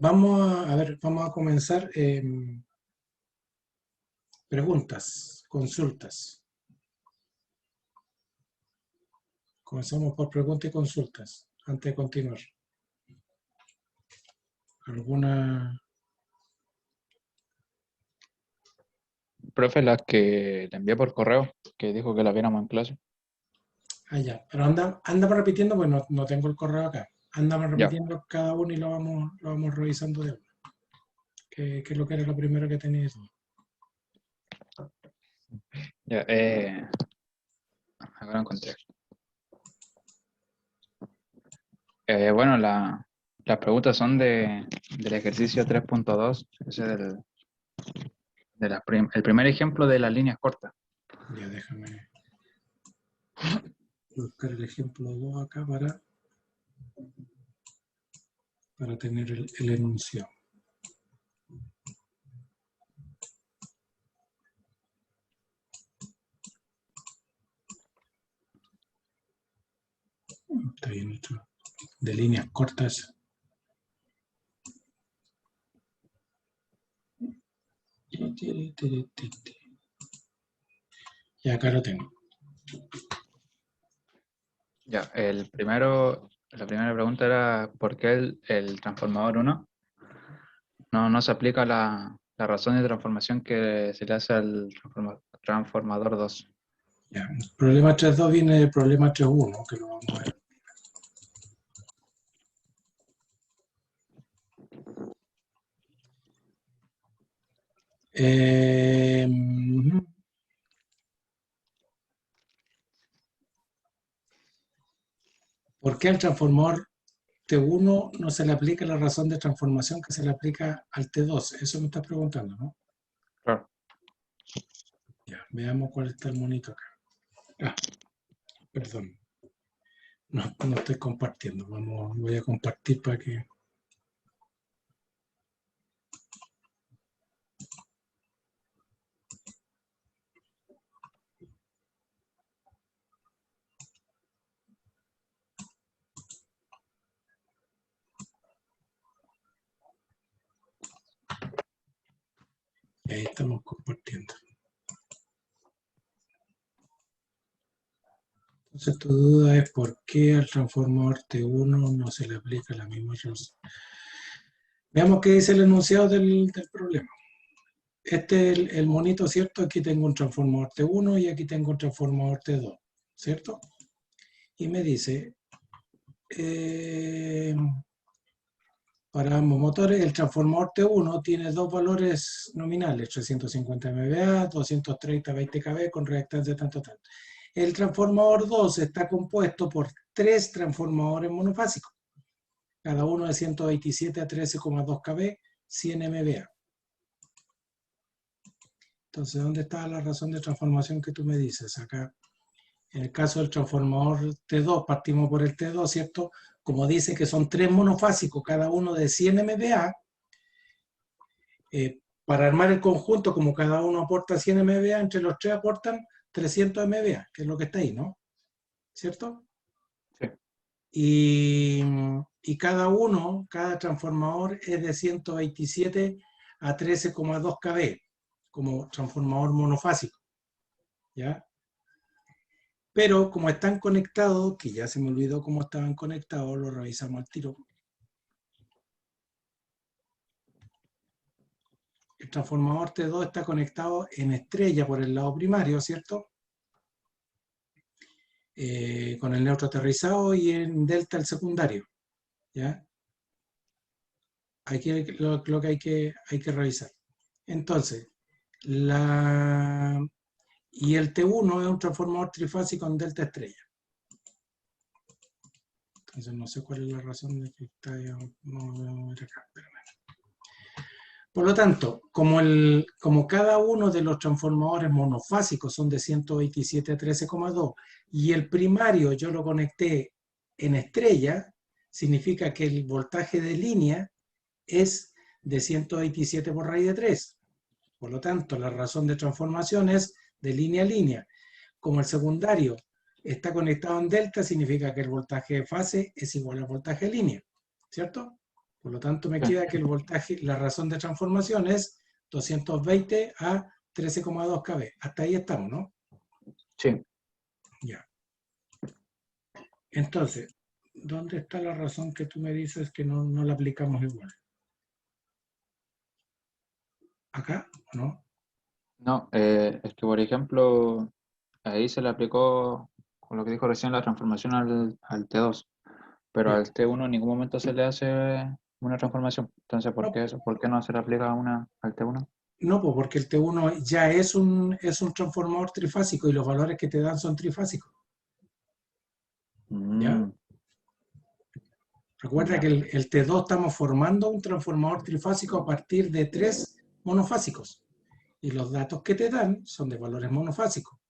A ver, vamos a comenzar. Preguntas, consultas. Comenzamos por preguntas y consultas, antes de continuar. ¿Alguna? Profe, la que le envié por correo, que dijo que la viéramos en clase. Ah, ya. Pero anda repitiendo, pues no tengo el correo acá. Anda Ya, repitiendo cada uno y lo vamos revisando de uno. ¿Qué es lo que era lo primero que tenías? ya, acá lo encontré. Bueno, las preguntas son del ejercicio 3.2, ese el primer ejemplo de las líneas cortas. Ya, déjame buscar el ejemplo 2 acá para tener el enunciado. Está bien hecho. De líneas cortas. Y acá lo tengo. Ya, la primera pregunta era ¿por qué el transformador 1 no se aplica la razón de transformación que se le hace al transformador 2? Ya. El problema 3.2 viene del problema 3.1, que lo vamos a ver. ¿Por qué al transformador T1 no se le aplica la razón de transformación que se le aplica al T2? Eso me estás preguntando, ¿no? Claro. Ya, veamos cuál está el monito acá. Ah, perdón. No estoy compartiendo. Voy a compartir para que... Y ahí estamos compartiendo. Entonces tu duda es por qué al transformador T1 no se le aplica la misma razón. Veamos qué dice el enunciado del problema. Este es el monito, ¿cierto? Aquí tengo un transformador T1 y aquí tengo un transformador T2, ¿cierto? Y me dice, para ambos motores, el transformador T1 tiene dos valores nominales, 350 MVA, 230 20 kV con reactancia tanto. El transformador 2 está compuesto por tres transformadores monofásicos, cada uno de 127 a 13,2 kV, 100 MVA. Entonces, ¿dónde está la razón de transformación que tú me dices? Acá, en el caso del transformador T2, partimos por el T2, ¿cierto? Como dice que son tres monofásicos, cada uno de 100 MVA, para armar el conjunto, como cada uno aporta 100 MVA, entre los tres aportan 300 MVA, que es lo que está ahí, ¿no? ¿Cierto? Sí. Y cada transformador es de 127 a 13,2 kV, como transformador monofásico, ¿ya? Pero como están conectados, que ya se me olvidó cómo estaban conectados, lo revisamos al tiro. El transformador T2 está conectado en estrella por el lado primario, ¿cierto? Con el neutro aterrizado y en delta el secundario, ¿ya? Lo que hay que revisar. Entonces, y el T1 es un transformador trifásico en delta estrella. Entonces no sé cuál es la razón de que está... No voy a ver acá, espérame. Por lo tanto, como cada uno de los transformadores monofásicos son de 127 a 13,2 y el primario yo lo conecté en estrella, significa que el voltaje de línea es de 127 por raíz de 3. Por lo tanto, la razón de transformación es de línea a línea. Como el secundario está conectado en delta, significa que el voltaje de fase es igual al voltaje de línea, ¿cierto? Por lo tanto, me Sí. queda que el voltaje, la razón de transformación es 220 a 13,2 kV. Hasta ahí estamos, ¿no? Sí. Ya. Entonces, ¿dónde está la razón que tú me dices que no la aplicamos igual? ¿Acá o no? No, es que por ejemplo, ahí se le aplicó, con lo que dijo recién, la transformación al T2, pero Ya. al T1 en ningún momento se le hace una transformación. Entonces, ¿por No, qué eso? ¿Por qué no se le aplica una al T1? no, pues porque el T1 ya es un transformador trifásico y los valores que te dan son trifásicos. ¿Ya? Mm, Recuerda que ya, el T2 estamos formando un transformador trifásico a partir de 3 monofásicos. Y los datos que te dan son de valores monofásicos.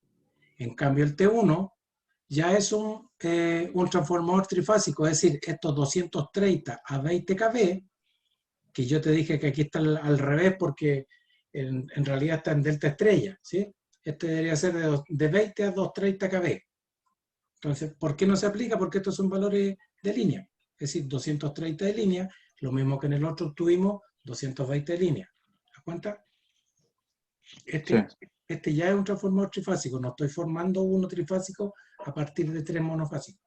En cambio, el T1 ya es un transformador trifásico, es decir, estos 230 a 20 kV, que yo te dije que aquí está al revés porque en realidad está en delta estrella, ¿sí? Este debería ser de 20 a 230 kV. Entonces, ¿por qué no se aplica? Porque estos son valores de línea. Es decir, 230 de línea, lo mismo que en el otro tuvimos 220 de línea. ¿Te das cuenta? sí, Este ya es un transformador trifásico, no estoy formando uno trifásico a partir de 3 monofásicos.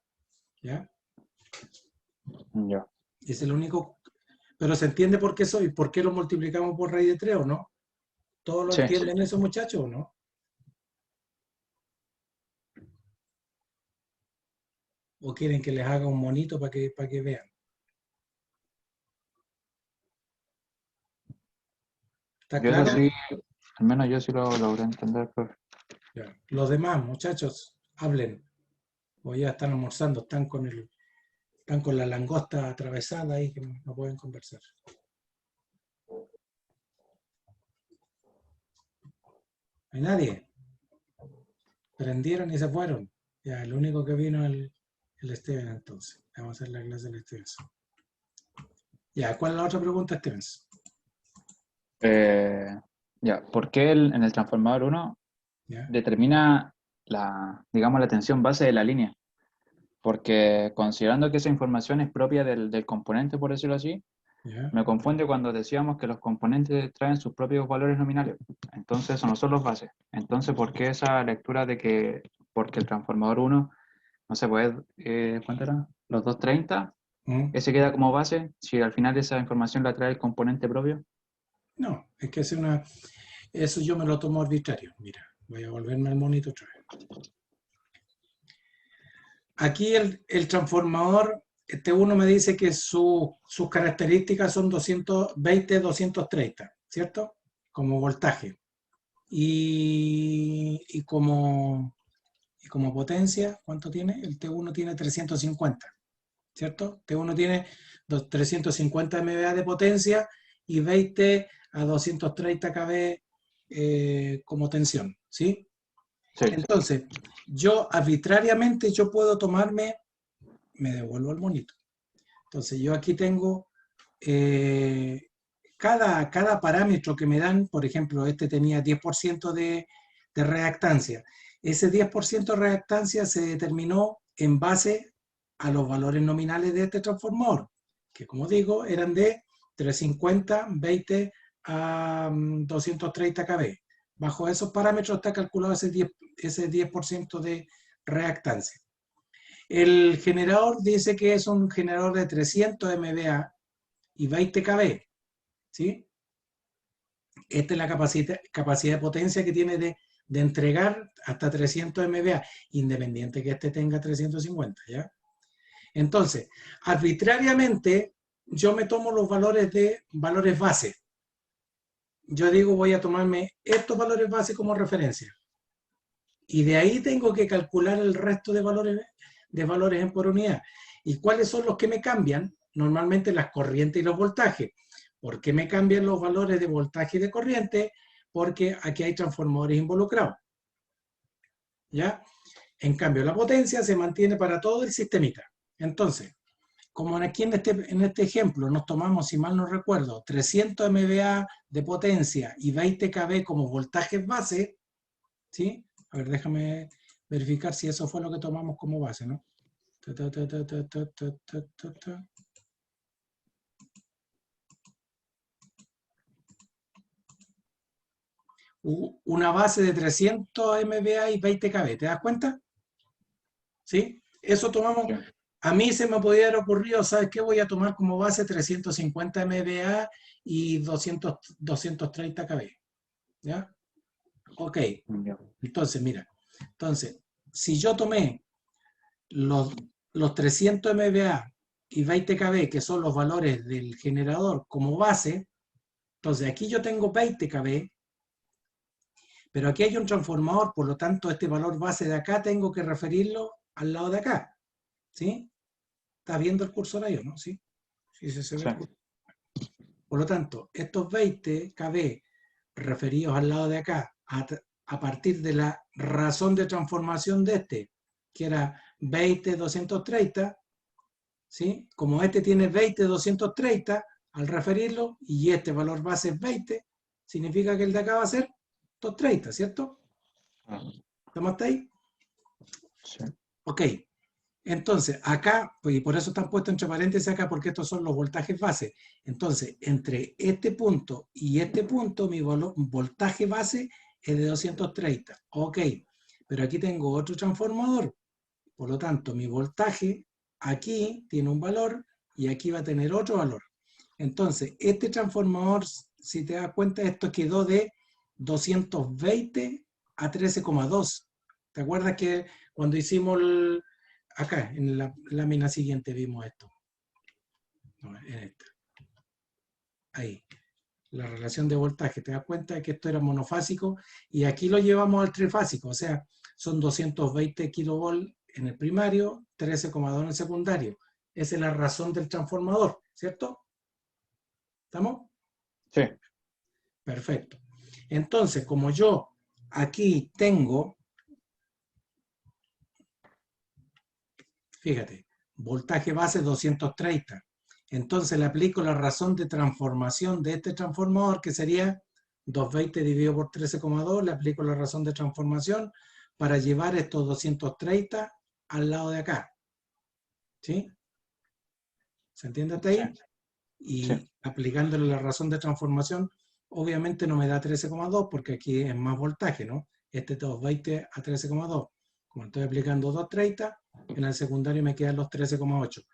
¿Ya? ya. Y es el único. Pero se entiende por qué por qué lo multiplicamos por raíz de 3 o no. ¿Todos lo Sí, entienden eso, muchachos, o no? ¿O quieren que les haga un monito para que vean? ¿Está yo eso claro? sí, al menos yo sí lo logré entender, profe. Ya. Los demás, muchachos, hablen. O ya están almorzando, están con la langosta atravesada ahí que no pueden conversar. ¿No hay nadie? Prendieron y se fueron. Ya, el único que vino es el Steven entonces. Vamos a hacer la clase del Steven. Ya, ¿cuál es la otra pregunta, Steven? Eh, ya, ¿por qué en el transformador 1 ¿Ya? determina digamos, la tensión base de la línea? Porque considerando que esa información es propia del componente, por decirlo así, ¿Ya? me confunde cuando decíamos que los componentes traen sus propios valores nominales. Entonces, eso no son los bases. Entonces, ¿por qué esa lectura de que, porque el transformador 1 no se puede, ¿cuánto era? Los 230, ¿Mm? ese queda como base, si al final esa información la trae el componente propio? No, es que eso yo me lo tomo arbitrario. Mira, voy a volverme al monito otra vez. Aquí el transformador, este uno me dice que sus características son 220, 230, ¿cierto? Como voltaje. Y como potencia, ¿cuánto tiene? El T1 tiene 350, ¿cierto? T1 tiene 350 MVA de potencia y 20 a 230 kV como tensión, ¿sí? Sí, Entonces, yo arbitrariamente yo puedo tomarme, me devuelvo al monito. Entonces, yo aquí tengo cada parámetro que me dan, por ejemplo, este tenía 10% de reactancia. Ese 10% de reactancia se determinó en base a los valores nominales de este transformador, que como digo, eran de 350, 20 a 230 kV. Bajo esos parámetros está calculado ese 10% de reactancia. El generador dice que es un generador de 300 MVA y 20 kV, ¿sí? Esta es la capacidad de potencia que tiene de entregar hasta 300 MVA, independiente que este tenga 350, ¿ya? Entonces, arbitrariamente, yo me tomo los valores base. Yo digo, voy a tomarme estos valores base como referencia. Y de ahí tengo que calcular el resto de valores en por unidad. ¿Y cuáles son los que me cambian? Normalmente las corrientes y los voltajes. ¿Por qué me cambian los valores de voltaje y de corriente? Porque aquí hay transformadores involucrados. ¿Ya? En cambio, la potencia se mantiene para todo el sistemita. Entonces, como aquí en este ejemplo nos tomamos, si mal no recuerdo, 300 MVA de potencia y 20 kV como voltajes base, ¿sí? A ver, déjame verificar si eso fue lo que tomamos como base, ¿no? una base de 300 MVA y 20 kb, ¿te das cuenta? ¿Sí? Eso tomamos. Sí. A mí se me podía haber ocurrido, ¿sabes qué? Voy a tomar como base 350 MVA y 230 kb. ¿Ya? Ok. Ya. Entonces, mira. Entonces, si yo tomé los, los 300 MVA y 20 kb, que son los valores del generador como base, entonces aquí yo tengo 20 kb, pero aquí hay un transformador, por lo tanto este valor base de acá tengo que referirlo al lado de acá. ¿Sí? ¿Estás viendo el cursor ahí o no? ¿Sí? Sí, se ve Sí. el cursor. Por lo tanto, estos 20 kb referidos al lado de acá, a partir de la razón de transformación de este, que era 20-230, ¿sí? Como este tiene 20-230, al referirlo, y este valor base es 20, significa que el de acá va a ser 230, ¿cierto? Ah, ¿Estamos hasta ahí? sí. Ok. Entonces, acá, pues, y por eso están puestos entre paréntesis acá, porque estos son los voltajes base. Entonces, entre este punto y este punto, mi voltaje base es de 230. Ok, pero aquí tengo otro transformador. Por lo tanto, mi voltaje aquí tiene un valor y aquí va a tener otro valor. Entonces, este transformador, si te das cuenta, esto quedó de 220 a 13,2. ¿Te acuerdas que cuando hicimos acá, en la lámina siguiente vimos esto? No, en esta. Ahí. La relación de voltaje. ¿Te das cuenta de que esto era monofásico? Y aquí lo llevamos al trifásico. O sea, son 220 kilovolts en el primario, 13,2 en el secundario. Esa es la razón del transformador, ¿cierto? ¿Estamos? Sí. Perfecto. Entonces, como yo aquí tengo, fíjate, voltaje base 230, entonces le aplico la razón de transformación de este transformador, que sería 220 dividido por 13,2, le aplico la razón de transformación para llevar estos 230 al lado de acá. ¿Sí? ¿Se entiende hasta Sí. ahí? Sí. Y aplicándole la razón de transformación, obviamente no me da 13,2 porque aquí es más voltaje, ¿no? Este 220 a 13,2. Como estoy aplicando 230, en el secundario me quedan los 13,8.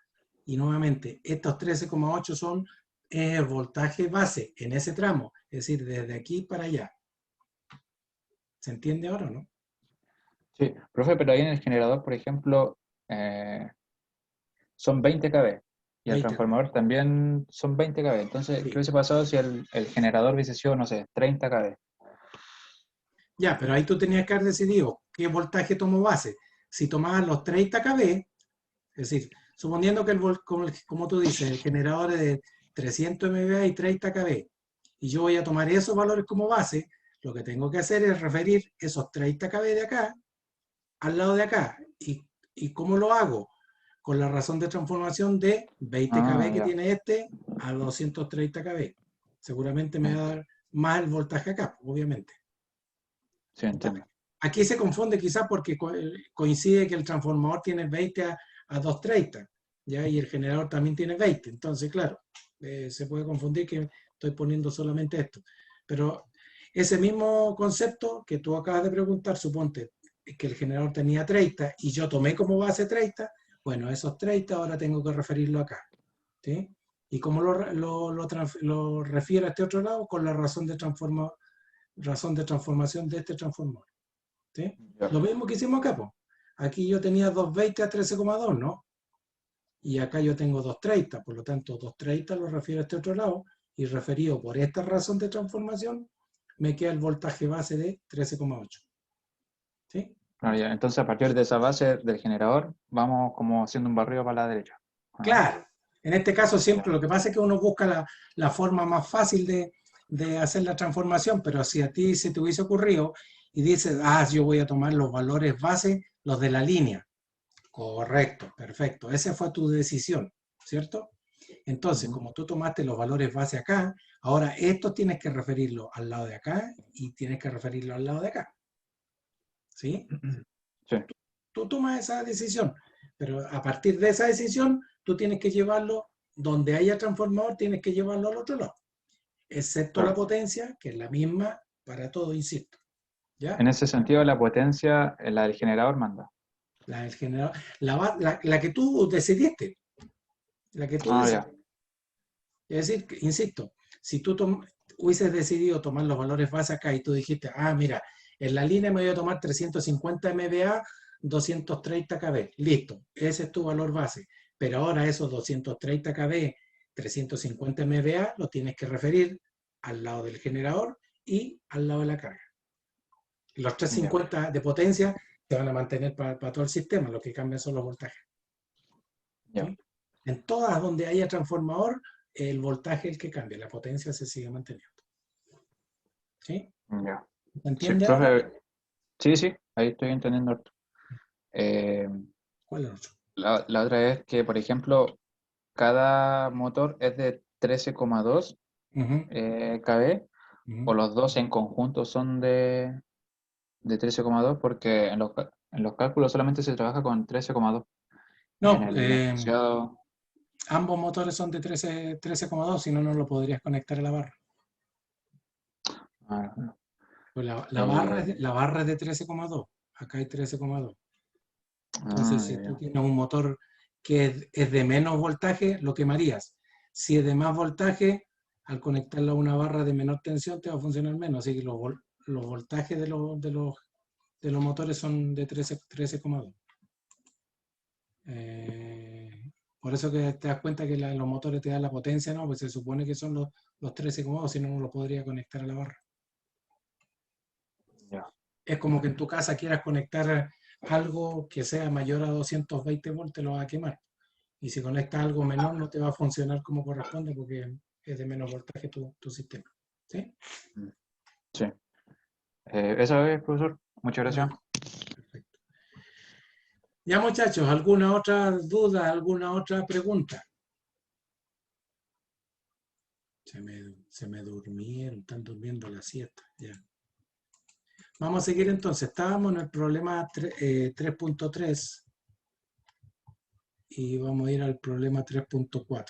Y nuevamente, estos 13,8 son el voltaje base en ese tramo, es decir, desde aquí para allá. ¿Se entiende ahora o no? Sí. Profe, pero ahí en el generador, por ejemplo, son 20 kb y el 20. transformador también son 20 kb. Entonces, ¿qué Sí. hubiese pasado si el generador hubiese sido, no sé, 30 kb? Ya, pero ahí tú tenías que haber decidido qué voltaje tomo base. Si tomabas los 30 kb, es decir, suponiendo que como tú dices, el generador es de 300 MVA y 30 kb, y yo voy a tomar esos valores como base, lo que tengo que hacer es referir esos 30 kb de acá al lado de acá. ¿Y cómo lo hago? Con la razón de transformación de 20 Ah, kb que ya. tiene este a 230 kb. Seguramente me va a dar más el voltaje acá, obviamente. Sí, entiendo. Aquí se confunde quizás porque coincide que el transformador tiene 20 a 230, ¿ya? Y el generador también tiene 20. Entonces, claro, se puede confundir que estoy poniendo solamente esto. Pero ese mismo concepto que tú acabas de preguntar, suponte que el generador tenía 30 y yo tomé como base 30, bueno, esos 30 ahora tengo que referirlo acá. ¿Sí? ¿Y cómo lo refiero a este otro lado? Con la razón de transformación de este transformador. ¿Sí? Ya. Lo mismo que hicimos acá, pues. Aquí yo tenía 220 a 13,2, ¿no? Y acá yo tengo 230, por lo tanto 230 lo refiero a este otro lado, y referido por esta razón de transformación, me queda el voltaje base de 13,8. ¿Sí? Ah, ya. Entonces, a partir de esa base del generador, vamos como haciendo un barrido para la derecha. ¿O no? Claro, en este caso siempre Ya. lo que pasa es que uno busca la forma más fácil de hacer la transformación, pero si a ti se te hubiese ocurrido y dices, yo voy a tomar los valores base, los de la línea. Correcto, perfecto. Esa fue tu decisión, ¿cierto? Entonces, Ujú. como tú tomaste los valores base acá, ahora estos tienes que referirlo al lado de acá y tienes que referirlo al lado de acá. ¿Sí? Sí, Tú tomas esa decisión, pero a partir de esa decisión, tú tienes que llevarlo donde haya transformador, tienes que llevarlo al otro lado, excepto la claro. potencia, que es la misma para todo, insisto. ¿Ya? En ese sentido, la potencia, la del generador manda. La del generador, la que tú decidiste, la que tú Ah, ya. decidiste. Es decir, insisto, si tú hubieses decidido tomar los valores base acá y tú dijiste, ah, mira, en la línea me voy a tomar 350 MVA, 230 kV, listo, ese es tu valor base. Pero ahora esos 230 kV, 350 MVA, lo tienes que referir al lado del generador y al lado de la carga. Los Ya, 350 de potencia se van a mantener para todo el sistema, lo que cambian son los voltajes. ya, ¿Sí? En todas donde haya transformador, el voltaje es el que cambia, la potencia se sigue manteniendo. ¿Sí? ya. ¿Se Sí, entiende ahora? profe, sí, sí, ahí estoy entendiendo harto. Eh, ¿Cuál es el otro? la otra es que, por ejemplo, cada motor es de 13,2 Ujú, kV, o ujú. los dos en conjunto son de 13,2, porque en los cálculos solamente se trabaja con 13,2. En No, el enunciado, ambos motores son de 13,2, si no, no lo podrías conectar a la barra. ah, Pues la barra, eh, la barra es de 13,2, acá hay 13,2. Entonces, si ya, tú ya, tienes un motor que es de menos voltaje, lo quemarías. Si es de más voltaje, al conectarlo a una barra de menor tensión, te va a funcionar menos. Así que los voltajes de los motores son de 13,2. Por eso que te das cuenta que los motores te dan la potencia, ¿no? Pues se supone que son los 13,2, si no, no lo podría conectar a la barra. ya. Es como que en tu casa quieras conectar algo que sea mayor a 220 volts, te lo va a quemar. Y si conectas algo menor, no te va a funcionar como corresponde porque es de menos voltaje tu sistema. ¿Sí? Mm, sí. Eso es, profesor. Muchas Ya, gracias. perfecto. Ya, muchachos, ¿alguna otra duda, alguna otra pregunta? Se me durmieron, están durmiendo la siesta. Ya. Vamos a seguir entonces. Estábamos en el problema 3.3 y vamos a ir al problema 3.4.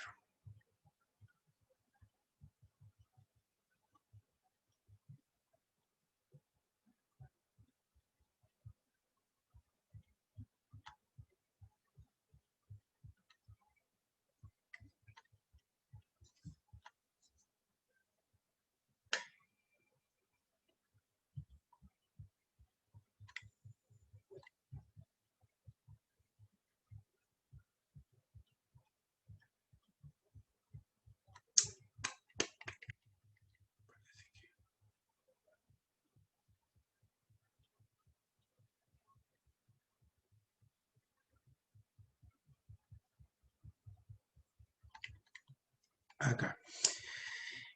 Acá.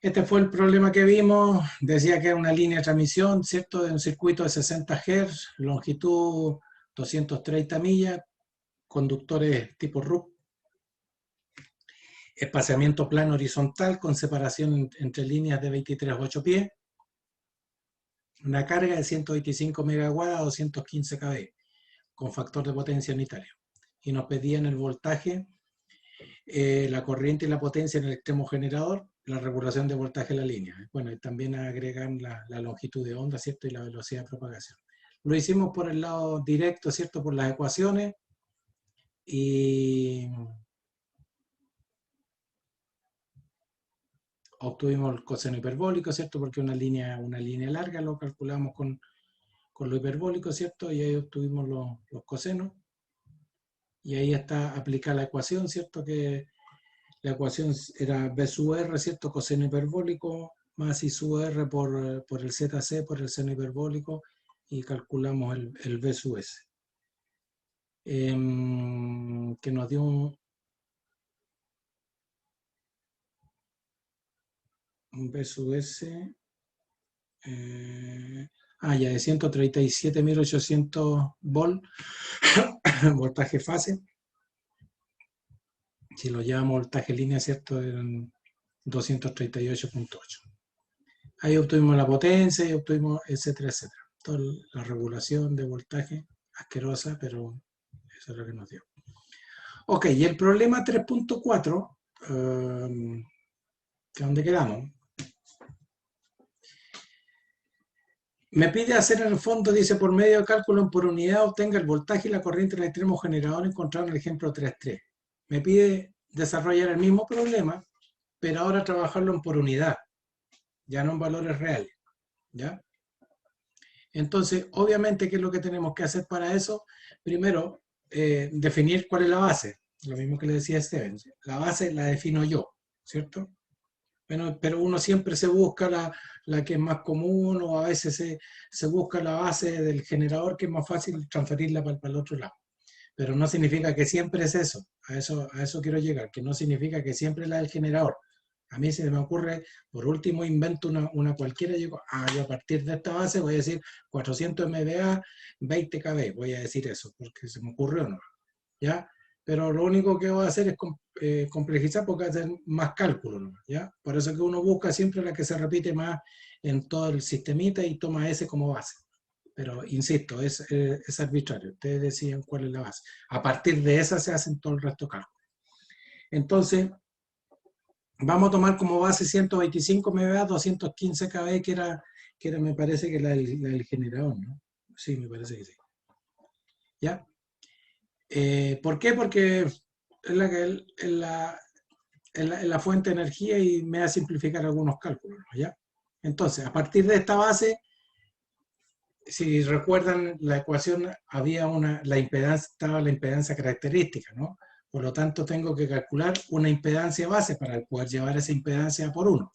Este fue el problema que vimos. Decía que era una línea de transmisión, ¿cierto? De un circuito de 60 Hz, longitud 230 millas, conductores tipo RUC, espaciamiento plano horizontal con separación entre líneas de 23,8 pies, una carga de 125 megawatts a 215 kV, con factor de potencia unitario. Y nos pedían el voltaje, la corriente y la potencia en el extremo generador, la regulación de voltaje de la línea. Bueno, y también agregan la longitud de onda, ¿cierto? Y la velocidad de propagación. Lo hicimos por el lado directo, ¿cierto? Por las ecuaciones y obtuvimos el coseno hiperbólico, ¿cierto? Porque una línea larga lo calculamos con lo hiperbólico, ¿cierto? Y ahí obtuvimos los cosenos. Y ahí está aplicada la ecuación, ¿cierto? Que la ecuación era B sub R, ¿cierto? Coseno hiperbólico más I sub R por el ZC, por el seno hiperbólico, y calculamos el B sub S. Que nos dio un B sub S. Ya de 137.800 volt, voltaje fase. Si lo llevamos voltaje línea, ¿cierto? En 238,8. Ahí obtuvimos la potencia y obtuvimos etcétera, etcétera. Toda la regulación de voltaje, asquerosa, pero eso es lo que nos dio. Ok, y el problema 3.4, que es donde quedamos. Me pide hacer en el fondo, dice, por medio de cálculo por unidad, obtenga el voltaje y la corriente del extremo generador encontrado en el ejemplo 3.3. Me pide desarrollar el mismo problema, pero ahora trabajarlo en por unidad, ya no en valores reales, ¿ya? Entonces, obviamente, ¿qué es lo que tenemos que hacer para eso? Primero, definir cuál es la base, lo mismo que le decía Steven. La base la defino yo, ¿cierto? Bueno, pero uno siempre se busca la que es más común o a veces se busca la base del generador que es más fácil transferirla para el otro lado. Pero no significa que siempre es eso. A eso quiero llegar, que no significa que siempre es la del generador. A mí se me ocurre, por último, invento una cualquiera y digo, yo a partir de esta base voy a decir 400 MVA, 20 kV, voy a decir eso, porque se me ocurrió, ¿no? ¿Ya? Pero lo único que voy a hacer es complejizar porque voy a hacer más cálculo, ¿no? ¿Ya? Por eso que uno busca siempre la que se repite más en todo el sistemita y toma ese como base. Pero, insisto, es arbitrario. Ustedes deciden cuál es la base. A partir de esa se hacen todo el resto de cálculos. Entonces, vamos a tomar como base 125 MVA, 215 kV, que era me parece que la del generador, ¿no? Sí, me parece que sí. ¿Ya? ¿Por qué? Porque es la fuente de energía y me va a simplificar algunos cálculos, ¿no? ¿Ya? Entonces, a partir de esta base, si recuerdan la ecuación, la impedancia, estaba la impedancia característica, ¿no? Por lo tanto, tengo que calcular una impedancia base para poder llevar esa impedancia por 1.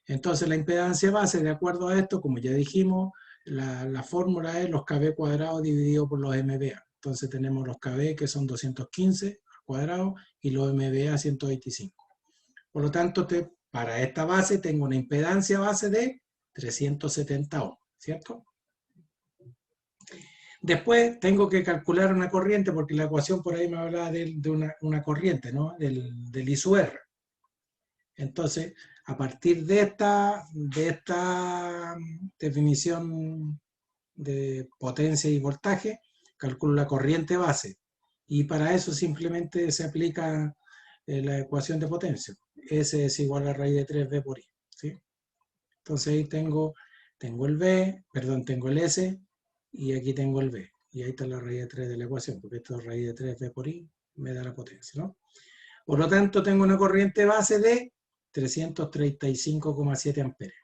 Entonces, la impedancia base, de acuerdo a esto, como ya dijimos, la fórmula es los kV cuadrados dividido por los MVA. Entonces, tenemos los kV que son 215 al cuadrado y los MVA 125. Por lo tanto, para esta base tengo una impedancia base de 370 ohms, ¿cierto? Después tengo que calcular una corriente, porque la ecuación por ahí me hablaba de una corriente, ¿no? Del I sub R. Entonces, a partir de esta definición de potencia y voltaje, calculo la corriente base. Y para eso simplemente se aplica la ecuación de potencia. S es igual a raíz de 3V por I. ¿Sí? Entonces ahí tengo el V, perdón, tengo el S y aquí tengo el V. Y ahí está la raíz de 3 de la ecuación, porque esto es raíz de 3V por I, me da la potencia, ¿no? Por lo tanto, tengo una corriente base de 335,7 amperes.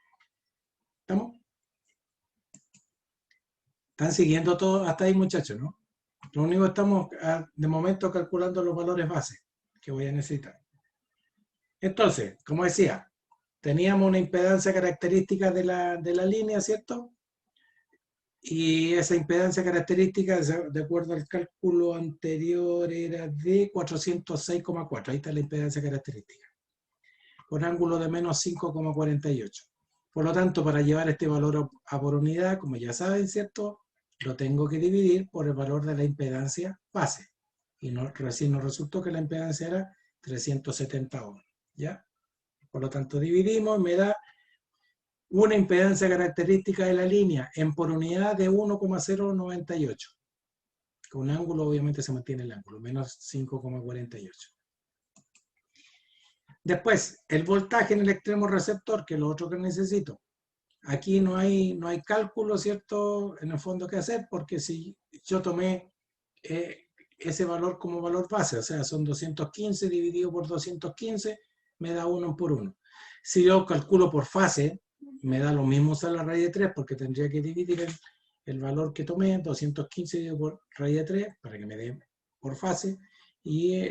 ¿Estamos? ¿Están siguiendo todo hasta ahí, muchachos, no? Lo único que estamos, de momento, calculando los valores base que voy a necesitar. Entonces, como decía, teníamos una impedancia característica de la línea, ¿cierto? Y esa impedancia característica, de acuerdo al cálculo anterior, era de 406,4. Ahí está la impedancia característica. Con ángulo de menos 5,48. Por lo tanto, para llevar este valor a por unidad, como ya saben, ¿cierto? Lo tengo que dividir por el valor de la impedancia base. Y recién nos resultó que la impedancia era 370 ohms. ¿Ya? Por lo tanto, dividimos y me da una impedancia característica de la línea en por unidad de 1,098. Con ángulo, obviamente, se mantiene el ángulo, menos 5,48. Después, el voltaje en el extremo receptor, que es lo otro que necesito. Aquí no hay cálculo, ¿cierto? En el fondo, ¿qué hacer? Porque si yo tomé ese valor como valor base, o sea, son 215 dividido por 215, me da 1 por 1. Si yo calculo por fase, me da lo mismo usar la raíz de 3, porque tendría que dividir el valor que tomé, 215 dividido por raíz de 3, para que me dé por fase, y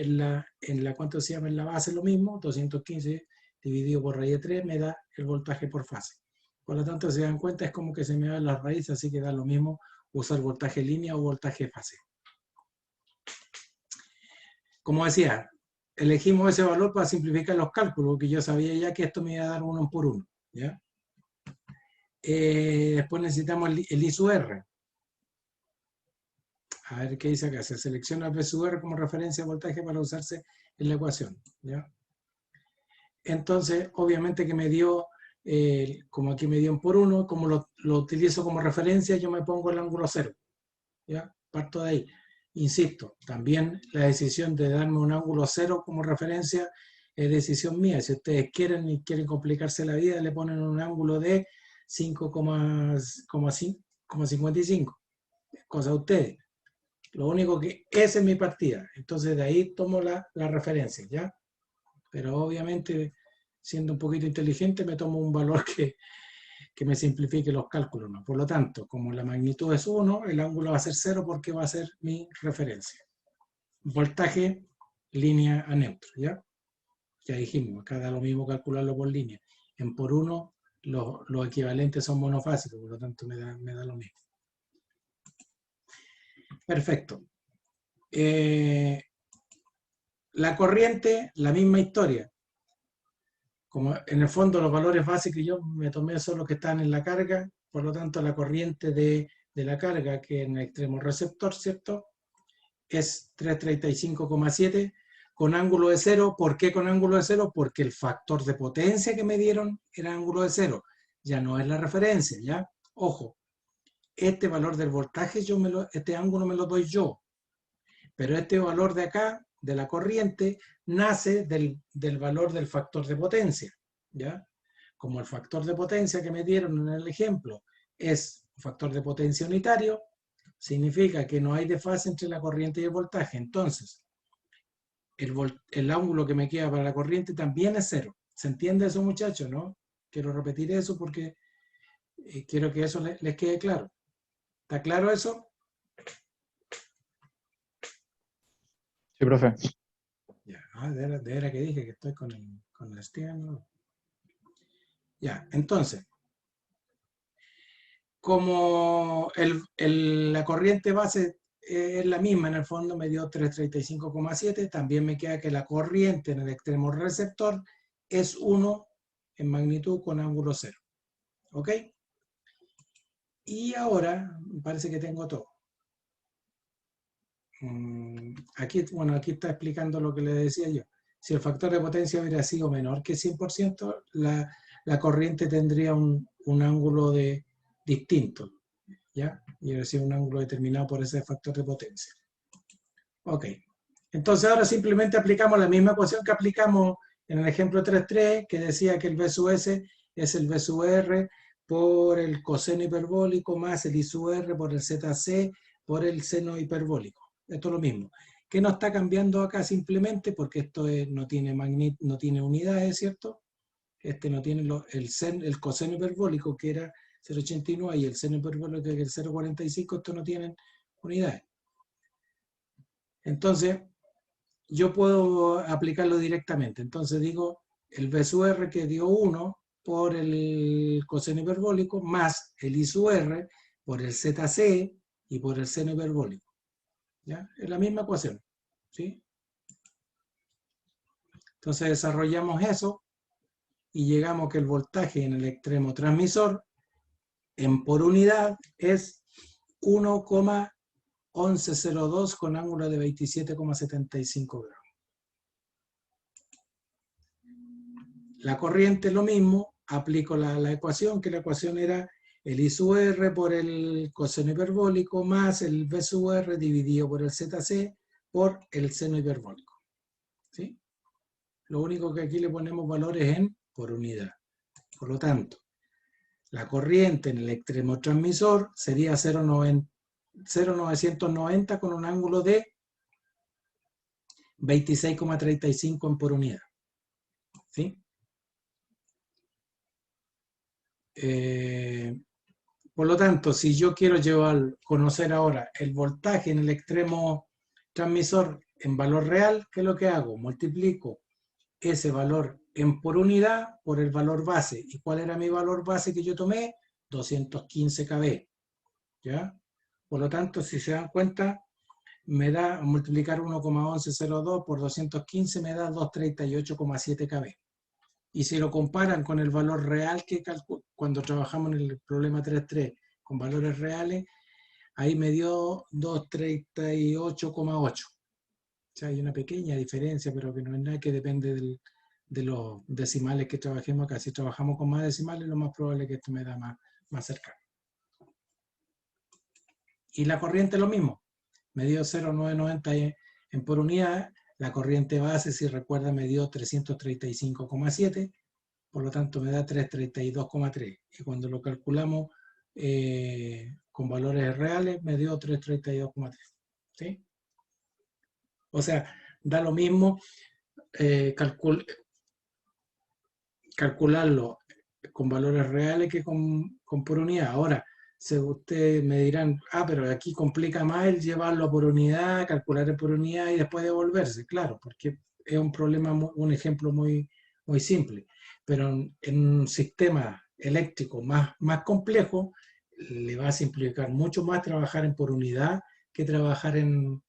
¿cuánto se llama? En la base lo mismo, 215 dividido por raíz de 3 me da el voltaje por fase. Por lo tanto, si se dan cuenta, es como que se me van las raíces, así que da lo mismo usar voltaje línea o voltaje fase. Como decía, elegimos ese valor para simplificar los cálculos, porque yo sabía ya que esto me iba a dar 1 por 1. ¿Ya? Después necesitamos el I sub R. A ver qué dice acá. Se selecciona el V sub R como referencia de voltaje para usarse en la ecuación. ¿Ya? Entonces, obviamente que me dio, como aquí me dio 1 por 1, como lo utilizo como referencia, yo me pongo el ángulo 0. ¿Ya? Parto de ahí. Insisto, también la decisión de darme un ángulo 0 como referencia es decisión mía. Si ustedes quieren y quieren complicarse la vida, le ponen un ángulo de 5,55. Cosa de ustedes. Lo único que esa es mi partida. Entonces de ahí tomo la referencia, ¿ya? Pero obviamente, siendo un poquito inteligente, me tomo un valor que me simplifique los cálculos, ¿no? Por lo tanto, como la magnitud es 1, el ángulo va a ser 0 porque va a ser mi referencia. Voltaje, línea a neutro, ¿ya? Ya dijimos, acá da lo mismo calcularlo por línea. En por 1, los equivalentes son monofásicos, por lo tanto me da lo mismo. Perfecto. La corriente, la misma historia. Como en el fondo los valores básicos yo me tomé son los que están en la carga, por lo tanto la corriente de la carga, que en el extremo receptor, ¿cierto? Es 335,7 con ángulo de 0. ¿Por qué con ángulo de 0? Porque el factor de potencia que me dieron era ángulo de 0. Ya no es la referencia, ¿ya? Ojo, este valor del voltaje, este ángulo me lo doy yo. Pero este valor de acá, de la corriente, nace del valor del factor de potencia, ¿ya? Como el factor de potencia que me dieron en el ejemplo es un factor de potencia unitario, significa que no hay desfase entre la corriente y el voltaje. Entonces, el ángulo que me queda para la corriente también es 0. ¿Se entiende eso, muchachos? ¿No? Quiero repetir eso porque quiero que eso les quede claro. ¿Está claro eso? Sí, profe. Ya, de veras que dije que estoy con el Steven, ¿no? Ya, entonces, como la corriente base es la misma en el fondo, me dio 335,7, también me queda que la corriente en el extremo receptor es 1 en magnitud con ángulo 0. ¿Ok? Y ahora, me parece que tengo todo. Aquí está explicando lo que le decía yo. Si el factor de potencia hubiera sido menor que 100%, la corriente tendría un ángulo distinto, ¿ya? Y hubiera sido un ángulo determinado por ese factor de potencia. Ok. Entonces ahora simplemente aplicamos la misma ecuación que aplicamos en el ejemplo 3.3, que decía que el B sub S es el B sub R por el coseno hiperbólico más el I sub R por el ZC por el seno hiperbólico. Esto es lo mismo. ¿Qué no está cambiando acá simplemente? Porque esto no tiene unidades, ¿cierto? Este no tiene el coseno hiperbólico, que era 0,89, y el seno hiperbólico, que es el 0,45, esto no tienen unidades. Entonces, yo puedo aplicarlo directamente. Entonces digo, el B sub R que dio 1 por el coseno hiperbólico más el I sub R por el ZC y por el seno hiperbólico. ¿Ya? Es la misma ecuación, ¿sí? Entonces desarrollamos eso y llegamos que el voltaje en el extremo transmisor en por unidad es 1,1102 con ángulo de 27,75 grados. La corriente lo mismo, aplico la ecuación, que la ecuación era el I sub R por el coseno hiperbólico más el B sub R dividido por el ZC por el seno hiperbólico. ¿Sí? Lo único que aquí le ponemos valores en por unidad. Por lo tanto, la corriente en el extremo transmisor sería 0,990 con un ángulo de 26,35 en por unidad. ¿Sí? Por lo tanto, si yo quiero conocer ahora el voltaje en el extremo transmisor en valor real, ¿qué es lo que hago? Multiplico ese valor en por unidad por el valor base. ¿Y cuál era mi valor base que yo tomé? 215 kV. ¿Ya? Por lo tanto, si se dan cuenta, me da multiplicar 1,1102 por 215 me da 238,7 kV. Y si lo comparan con el valor real que cuando trabajamos en el problema 3.3 con valores reales, ahí me dio 238,8. O sea, hay una pequeña diferencia, pero que no es nada, que depende de los decimales que trabajemos acá. Si trabajamos con más decimales, lo más probable es que esto me da más cercano. Y la corriente lo mismo. Me dio 0,990 en por unidad. La corriente base, si recuerdan, me dio 335,7. por lo tanto me da 332,3. Y cuando lo calculamos con valores reales, me dio 332,3. ¿Sí? O sea, da lo mismo calcularlo con valores reales que con por unidad. Ahora, si ustedes me dirán, pero aquí complica más el llevarlo por unidad, calcular por unidad y después devolverse. Claro, porque es un problema, un ejemplo muy simple. Pero en un sistema eléctrico más complejo, le va a simplificar mucho más trabajar en por unidad que trabajar en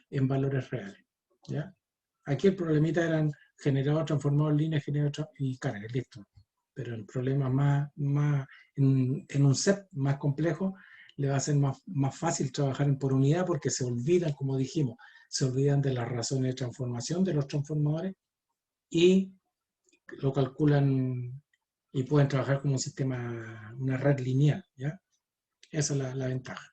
valores reales. ¿Ya? Aquí el problemita eran generador, transformador, línea, generador y carga, listo. Pero en problemas en un set más complejo, le va a ser más fácil trabajar en por unidad porque se olvidan, como dijimos, se olvidan de las razones de transformación de los transformadores y lo calculan y pueden trabajar como un sistema, una red lineal, ¿ya? Esa es la ventaja.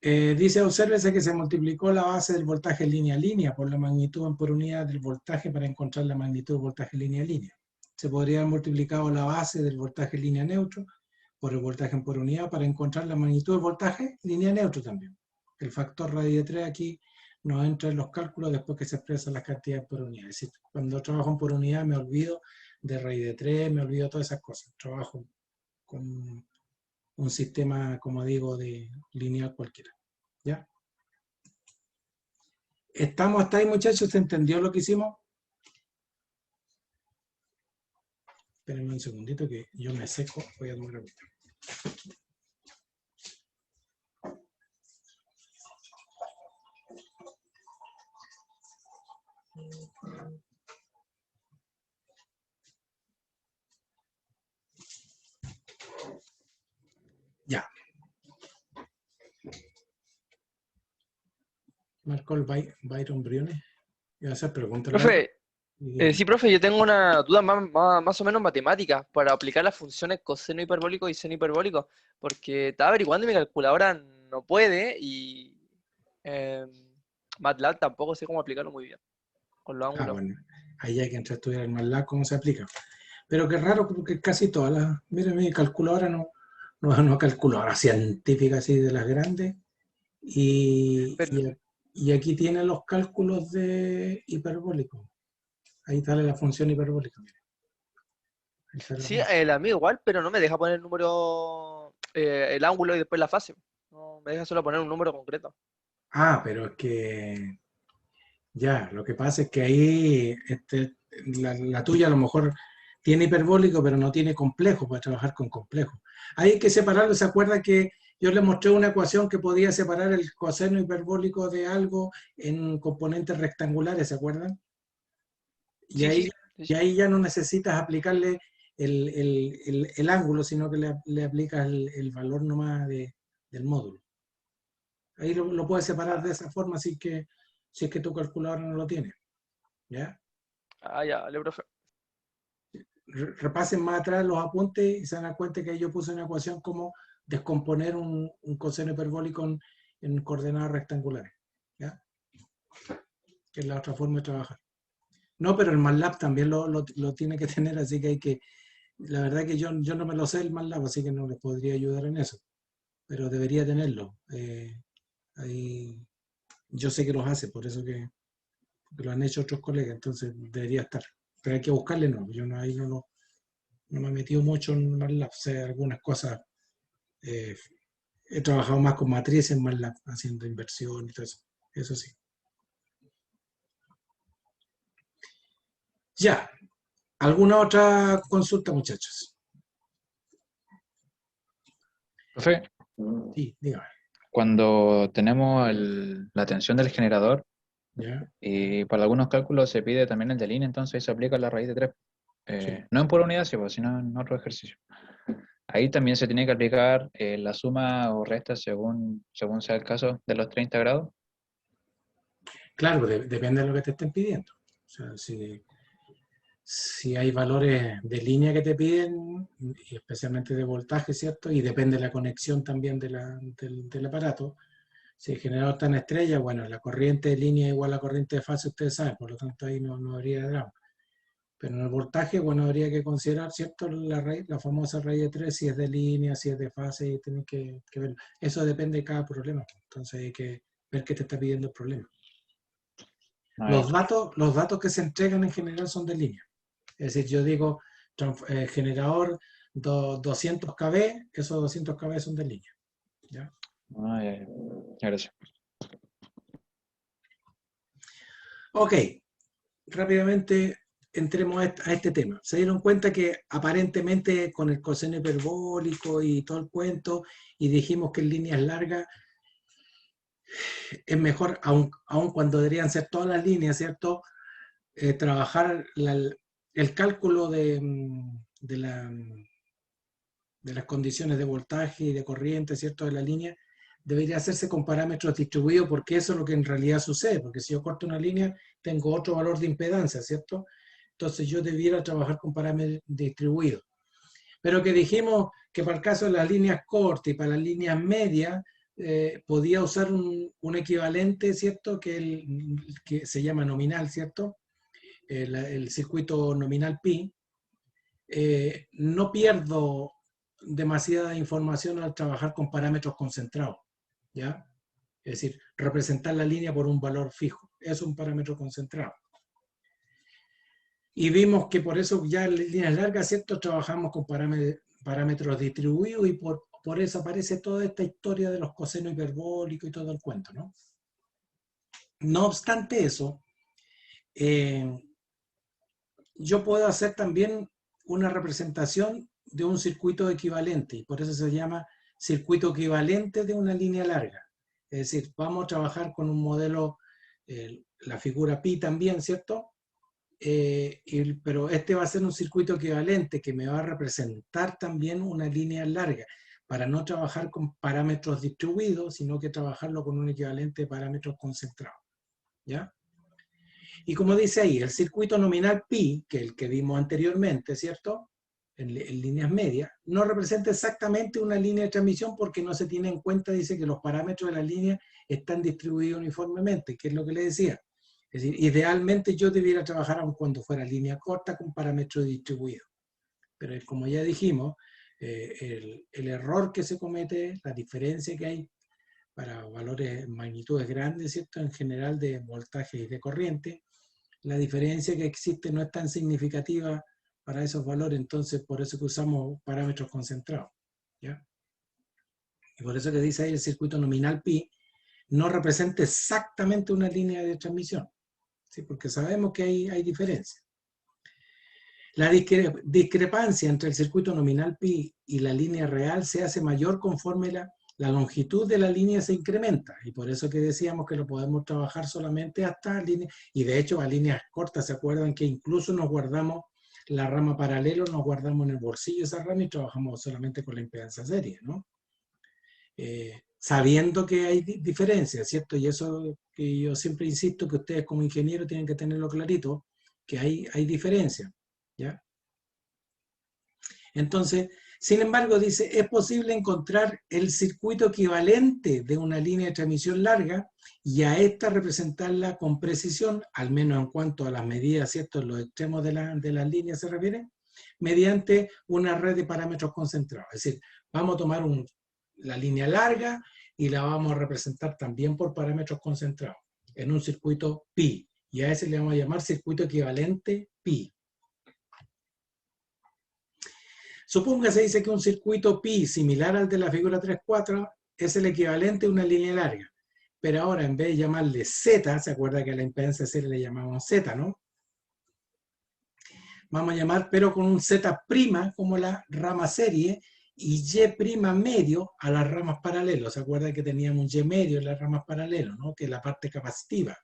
Dice, obsérvese que se multiplicó la base del voltaje línea a línea por la magnitud por unidad del voltaje para encontrar la magnitud del voltaje línea a línea. Se podría haber multiplicado la base del voltaje línea neutro por el voltaje por unidad para encontrar la magnitud del voltaje línea neutro también. El factor raíz de 3 aquí nos entra en los cálculos después que se expresan las cantidades por unidad. Es decir, cuando trabajo en por unidad me olvido de raíz de 3, me olvido de todas esas cosas. Trabajo con un sistema, como digo, de lineal cualquiera. ¿Ya? ¿Estamos hasta ahí, muchachos? ¿Se entendió lo que hicimos? Espérenme un segundito que yo me seco. Voy a tomar agua. Ya. Marco el Byron Briones. Voy a hacer preguntas. Profe, sí, profe, yo tengo una duda más o menos matemática para aplicar las funciones coseno hiperbólico y seno hiperbólico, porque estaba averiguando y mi calculadora no puede y MATLAB tampoco sé cómo aplicarlo muy bien con los ángulos. Bueno, ahí hay que entrar a estudiar el MATLAB cómo se aplica. Pero qué raro, porque casi todas las... Miren, mi calculadora no calculadora científica así de las grandes. Y aquí tiene los cálculos de hiperbólico. Ahí sale la función hiperbólica. Sí, el amigo igual, pero no me deja poner el número, el ángulo y después la fase. No, me deja solo poner un número concreto. Pero es que ya, lo que pasa es que ahí la tuya a lo mejor tiene hiperbólico, pero no tiene complejo para trabajar con complejo. Hay que separarlo. ¿Se acuerda que yo le mostré una ecuación que podía separar el coseno hiperbólico de algo en componentes rectangulares? ¿Se acuerdan? Y, Sí. ahí ya no necesitas aplicarle el ángulo, sino que le aplicas el valor nomás del módulo. Ahí lo puedes separar de esa forma, si es que tu calculadora no lo tiene. ¿Ya? Ya, vale, profe. Repasen más atrás los apuntes y se dan cuenta que ahí yo puse una ecuación como descomponer un coseno hiperbólico en coordenadas rectangulares. ¿Ya? Que es la otra forma de trabajar. No, pero el MATLAB también lo tiene que tener, así que hay que... La verdad que yo no me lo sé el MATLAB, así que no les podría ayudar en eso. Pero debería tenerlo. Ahí, yo sé que los hace, por eso que lo han hecho otros colegas, entonces debería estar. Pero hay que buscarle, no. Yo ahí no me he metido mucho en MATLAB. Sé algunas cosas. He trabajado más con matrices en MATLAB, haciendo inversión y todo eso. Eso sí. Ya. ¿Alguna otra consulta, muchachos? Profe, Sí, dígame. cuando tenemos la tensión del generador, ¿Ya? y para algunos cálculos se pide también el de línea, entonces se aplica la raíz de 3. Sí. No en por unidad, sino en otro ejercicio. Ahí también se tiene que aplicar la suma o resta según sea el caso de los 30 grados. Claro, depende de lo que te estén pidiendo. O sea, si hay valores de línea que te piden, y especialmente de voltaje, ¿cierto? Y depende de la conexión también del aparato. Si el generador está en estrella, bueno, la corriente de línea es igual a la corriente de fase, ustedes saben, por lo tanto ahí no habría drama. Pero en el voltaje, bueno, habría que considerar, ¿cierto? La famosa raíz de 3, si es de línea, si es de fase, y tienen que verlo. Eso depende de cada problema. Entonces hay que ver qué te está pidiendo el problema. Los datos que se entregan en general son de línea. Es decir, yo digo generador 200 kV, esos 200 kV son de línea. ¿Ya? Gracias. Ok, rápidamente entremos a este tema. Se dieron cuenta que aparentemente con el coseno hiperbólico y todo el cuento, y dijimos que en líneas largas es mejor, aun cuando deberían ser todas las líneas, ¿cierto? Trabajar el cálculo de las condiciones de voltaje y de corriente, ¿cierto? De la línea, debería hacerse con parámetros distribuidos, porque eso es lo que en realidad sucede, porque si yo corto una línea, tengo otro valor de impedancia, ¿cierto? Entonces yo debiera trabajar con parámetros distribuidos. Pero que dijimos que para el caso de las líneas cortas y para las líneas medias, podía usar un equivalente, ¿cierto? Que se llama nominal, ¿cierto? El circuito nominal pi. No pierdo demasiada información al trabajar con parámetros concentrados, ¿ya? Es decir, representar la línea por un valor fijo. Es un parámetro concentrado. Y vimos que por eso ya en líneas largas, ¿cierto? Trabajamos con parámetros distribuidos y por eso aparece toda esta historia de los cosenos hiperbólicos y todo el cuento, ¿no? No obstante eso, yo puedo hacer también una representación de un circuito equivalente, y por eso se llama circuito equivalente de una línea larga. Es decir, vamos a trabajar con un modelo, la figura pi también, ¿cierto? Pero este va a ser un circuito equivalente que me va a representar también una línea larga, para no trabajar con parámetros distribuidos, sino que trabajarlo con un equivalente de parámetros concentrados, ¿ya? Y como dice ahí, el circuito nominal pi, que el que vimos anteriormente, ¿cierto? En líneas medias, no representa exactamente una línea de transmisión porque no se tiene en cuenta, dice que los parámetros de la línea están distribuidos uniformemente, que es lo que le decía. Es decir, idealmente yo debiera trabajar aun cuando fuera línea corta con parámetros distribuidos. Pero como ya dijimos, el error que se comete, la diferencia que hay para valores, magnitudes grandes, ¿cierto? En general de voltaje y de corriente, la diferencia que existe no es tan significativa para esos valores, entonces por eso que usamos parámetros concentrados, ¿ya? Y por eso que dice ahí el circuito nominal pi no representa exactamente una línea de transmisión, ¿sí? Porque sabemos que hay diferencias. La discrepancia entre el circuito nominal pi y la línea real se hace mayor conforme la longitud de la línea se incrementa, y por eso que decíamos que lo podemos trabajar solamente hasta líneas, y de hecho a líneas cortas, ¿se acuerdan que incluso nos guardamos la rama paralelo, nos guardamos en el bolsillo esa rama y trabajamos solamente con la impedancia serie, ¿no? Sabiendo que hay diferencias, ¿cierto? Y eso que yo siempre insisto, que ustedes como ingenieros tienen que tenerlo clarito, que hay diferencias, ¿ya? Entonces, sin embargo, dice, es posible encontrar el circuito equivalente de una línea de transmisión larga y a esta representarla con precisión, al menos en cuanto a las medidas, ¿cierto? Los extremos de la línea se refiere, mediante una red de parámetros concentrados. Es decir, vamos a tomar la línea larga y la vamos a representar también por parámetros concentrados en un circuito pi. Y a ese le vamos a llamar circuito equivalente pi. Supóngase, dice que un circuito pi similar al de la figura 3.4 es el equivalente a una línea larga. Pero ahora, en vez de llamarle Z, ¿se acuerda que a la impedancia serie le llamamos Z, no? Vamos a llamar, pero con un Z' como la rama serie y Y' medio a las ramas paralelas. ¿Se acuerda que teníamos un Y medio en las ramas paralelas, ¿no? Que es la parte capacitiva.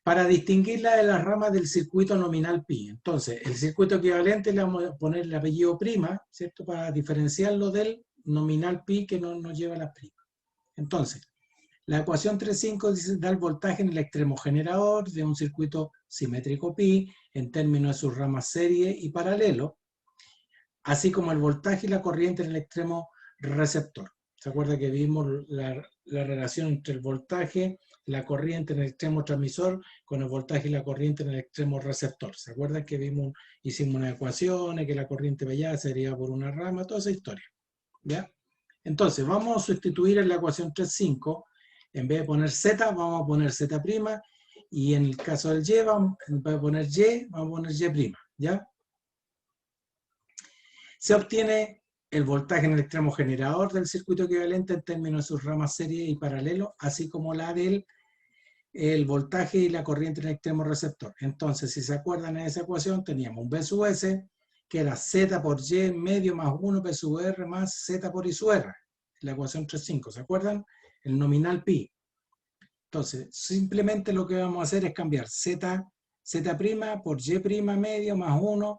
Para distinguirla de las ramas del circuito nominal pi. Entonces, el circuito equivalente le vamos a poner el apellido prima, ¿cierto? Para diferenciarlo del nominal pi que no nos lleva la prima. Entonces, la ecuación 3.5 dice, da el voltaje en el extremo generador de un circuito simétrico pi en términos de sus ramas serie y paralelo, así como el voltaje y la corriente en el extremo receptor. ¿Se acuerda que vimos la relación entre el voltaje, la corriente en el extremo transmisor, con el voltaje y la corriente en el extremo receptor? ¿Se acuerdan que hicimos unas ecuaciones, que la corriente para allá sería por una rama, toda esa historia? ¿Ya? Entonces, vamos a sustituir en la ecuación 3.5, en vez de poner Z, vamos a poner Z', y en el caso del Y, en vez de poner Y, vamos a poner Y', ¿ya? Se obtiene el voltaje en el extremo generador del circuito equivalente en términos de sus ramas serie y paralelo, así como la del el voltaje y la corriente en el extremo receptor. Entonces, si se acuerdan en esa ecuación, teníamos un B sub S, que era Z por Y medio más 1 P sub R más Z por I sub R. La ecuación 3.5, ¿se acuerdan? El nominal pi. Entonces, simplemente lo que vamos a hacer es cambiar Z' por Y' medio más 1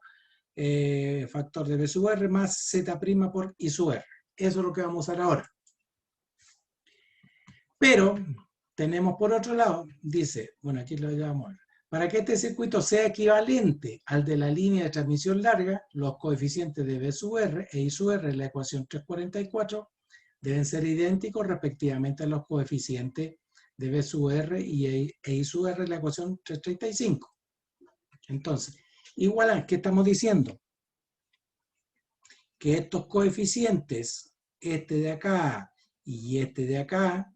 factor de B sub R más Z' por I sub R. Eso es lo que vamos a usar ahora. Pero tenemos por otro lado, dice, bueno, aquí lo llamamos, para que este circuito sea equivalente al de la línea de transmisión larga, los coeficientes de B sub R e I sub R en la ecuación 344 deben ser idénticos respectivamente a los coeficientes de B sub R y I sub R en la ecuación 335. Entonces, igual, ¿qué estamos diciendo? Que estos coeficientes, este de acá y este de acá,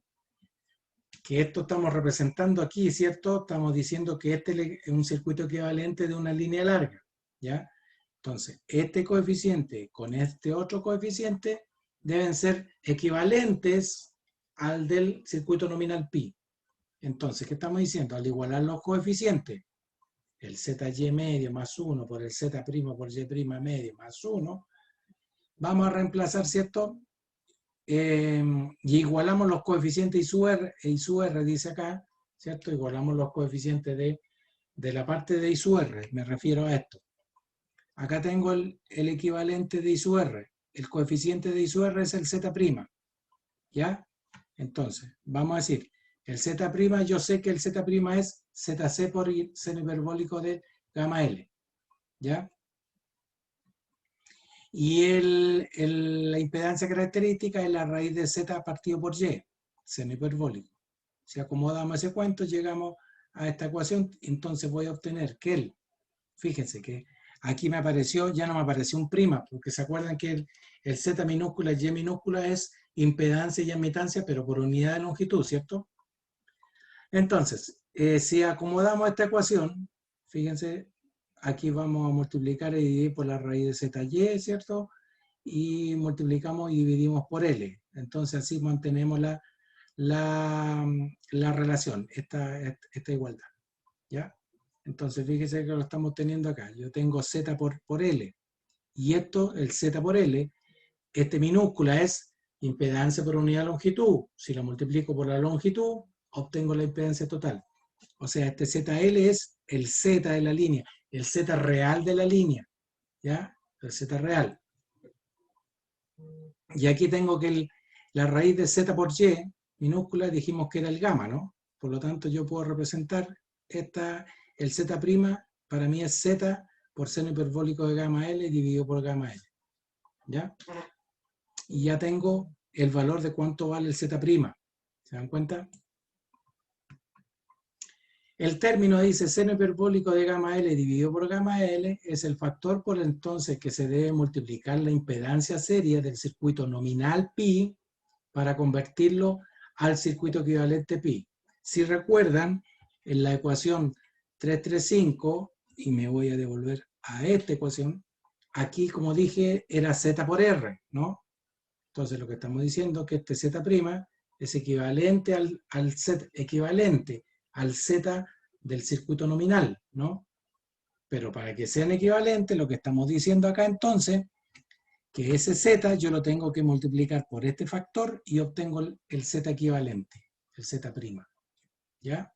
que esto estamos representando aquí, ¿cierto? Estamos diciendo que este es un circuito equivalente de una línea larga, ¿ya? Entonces, este coeficiente con este otro coeficiente deben ser equivalentes al del circuito nominal pi. Entonces, ¿qué estamos diciendo? Al igualar los coeficientes, el ZY medio más 1 por el Z' por Y' medio más 1, vamos a reemplazar, ¿cierto? Y igualamos los coeficientes I sub R, dice acá, ¿cierto? Igualamos los coeficientes de la parte de I sub R, me refiero a esto. Acá tengo el equivalente de I sub R. El coeficiente de I sub R es el Z', ¿ya? Entonces, vamos a decir, el Z', yo sé que el Z' es ZC por seno hiperbólico de gamma L, ¿ya? Y la impedancia característica es la raíz de Z partido por Y, seno hiperbólico. Si acomodamos ese cuento, llegamos a esta ecuación, entonces voy a obtener que fíjense que aquí me apareció, ya no me apareció un prima, porque se acuerdan que el Z minúscula y Y minúscula es impedancia y admitancia, pero por unidad de longitud, ¿cierto? Entonces, si acomodamos esta ecuación, fíjense, aquí vamos a multiplicar y dividir por la raíz de ZY, ¿cierto? Y multiplicamos y dividimos por L. Entonces así mantenemos la relación, esta igualdad, ¿ya? Entonces fíjense que lo estamos teniendo acá. Yo tengo Z por L. Y esto, el Z por L, este minúscula es impedancia por unidad de longitud. Si lo multiplico por la longitud, obtengo la impedancia total. O sea, este ZL es el Z de la línea, el Z real de la línea, ¿ya? El Z real. Y aquí tengo que la raíz de Z por Y, minúscula, dijimos que era el gamma, ¿no? Por lo tanto, yo puedo representar el Z', para mí es Z por seno hiperbólico de gamma L dividido por gamma L, ¿ya? Y ya tengo el valor de cuánto vale el Z'. ¿Se dan cuenta? El término dice seno hiperbólico de gamma L dividido por gamma L es el factor por entonces que se debe multiplicar la impedancia serie del circuito nominal pi para convertirlo al circuito equivalente pi. Si recuerdan, en la ecuación 335, y me voy a devolver a esta ecuación, aquí como dije era Z por R, ¿no? Entonces lo que estamos diciendo es que este Z' es equivalente al Z, del circuito nominal, ¿no? Pero para que sean equivalentes, lo que estamos diciendo acá entonces, que ese Z yo lo tengo que multiplicar por este factor y obtengo el Z equivalente, el Z', ¿ya?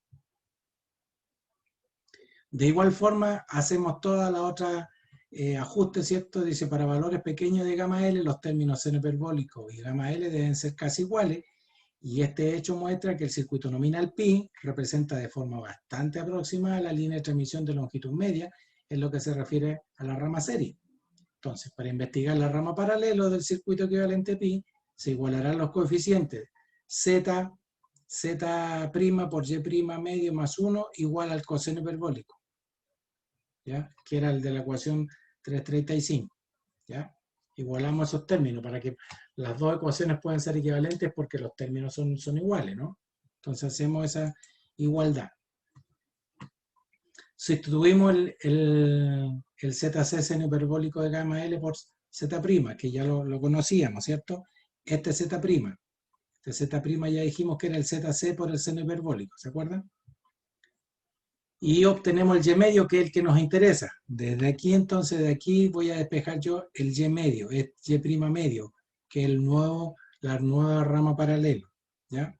De igual forma, hacemos toda la otra ajustes, ¿cierto? Dice, para valores pequeños de gamma L, los términos seno hiperbólico y gamma L deben ser casi iguales, y este hecho muestra que el circuito nominal pi representa de forma bastante aproximada la línea de transmisión de longitud media en lo que se refiere a la rama serie. Entonces, para investigar la rama paralelo del circuito equivalente pi, se igualarán los coeficientes z prima por y prima medio más 1 igual al coseno hiperbólico, ¿ya? Que era el de la ecuación 335, ¿ya? Igualamos esos términos para que las dos ecuaciones puedan ser equivalentes porque los términos son iguales, ¿no? Entonces hacemos esa igualdad. Sustituimos el ZC seno hiperbólico de gamma L por Z', que ya lo conocíamos, ¿cierto? Este Z'. Este Z' ya dijimos que era el ZC por el seno hiperbólico, ¿se acuerdan? Y obtenemos el Y medio, que es el que nos interesa. Desde aquí, entonces, de aquí voy a despejar yo el Y medio, es Y' medio, que es la nueva rama paralelo, ¿ya?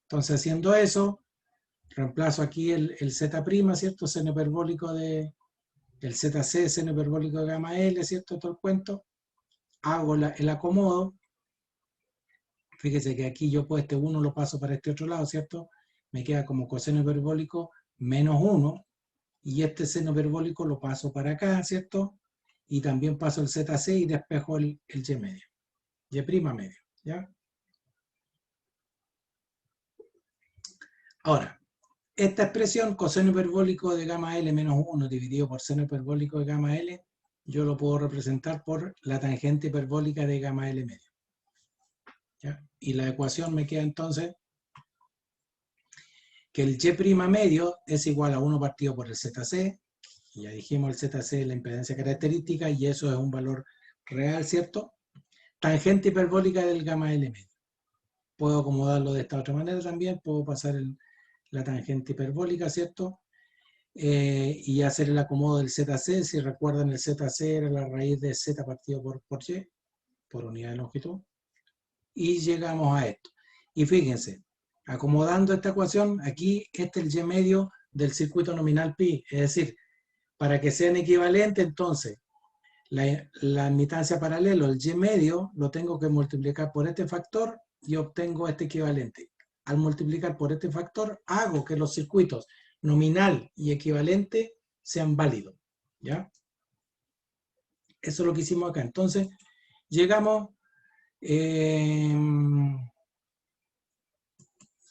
Entonces, haciendo eso, reemplazo aquí el Z', ¿cierto? Seno hiperbólico el ZC, seno hiperbólico de gamma L, ¿cierto? Todo el cuento. Hago el acomodo. Fíjese que aquí yo pues este 1 lo paso para este otro lado, ¿cierto? Me queda como coseno hiperbólico menos 1. Y este seno hiperbólico lo paso para acá, ¿cierto? Y también paso el ZC y despejo el Y medio. Y' medio, ¿ya? Ahora, esta expresión, coseno hiperbólico de gamma L menos 1 dividido por seno hiperbólico de gamma L, yo lo puedo representar por la tangente hiperbólica de gamma L medio, ¿ya? Y la ecuación me queda entonces que el Y' medio es igual a 1 partido por el ZC, y ya dijimos el ZC es la impedancia característica, y eso es un valor real, ¿cierto? Tangente hiperbólica del gamma L medio. Puedo acomodarlo de esta otra manera también, puedo pasar la tangente hiperbólica, ¿cierto? Y hacer el acomodo del ZC. Si recuerdan, el ZC era la raíz de Z partido por Y, por unidad de longitud. Y llegamos a esto. Y fíjense, acomodando esta ecuación, aquí este es el Y medio del circuito nominal pi. Es decir, para que sean equivalentes, entonces, la admitancia paralelo, el Y medio, lo tengo que multiplicar por este factor y obtengo este equivalente. Al multiplicar por este factor, hago que los circuitos nominal y equivalente sean válidos, ¿ya? Eso es lo que hicimos acá. Entonces, llegamos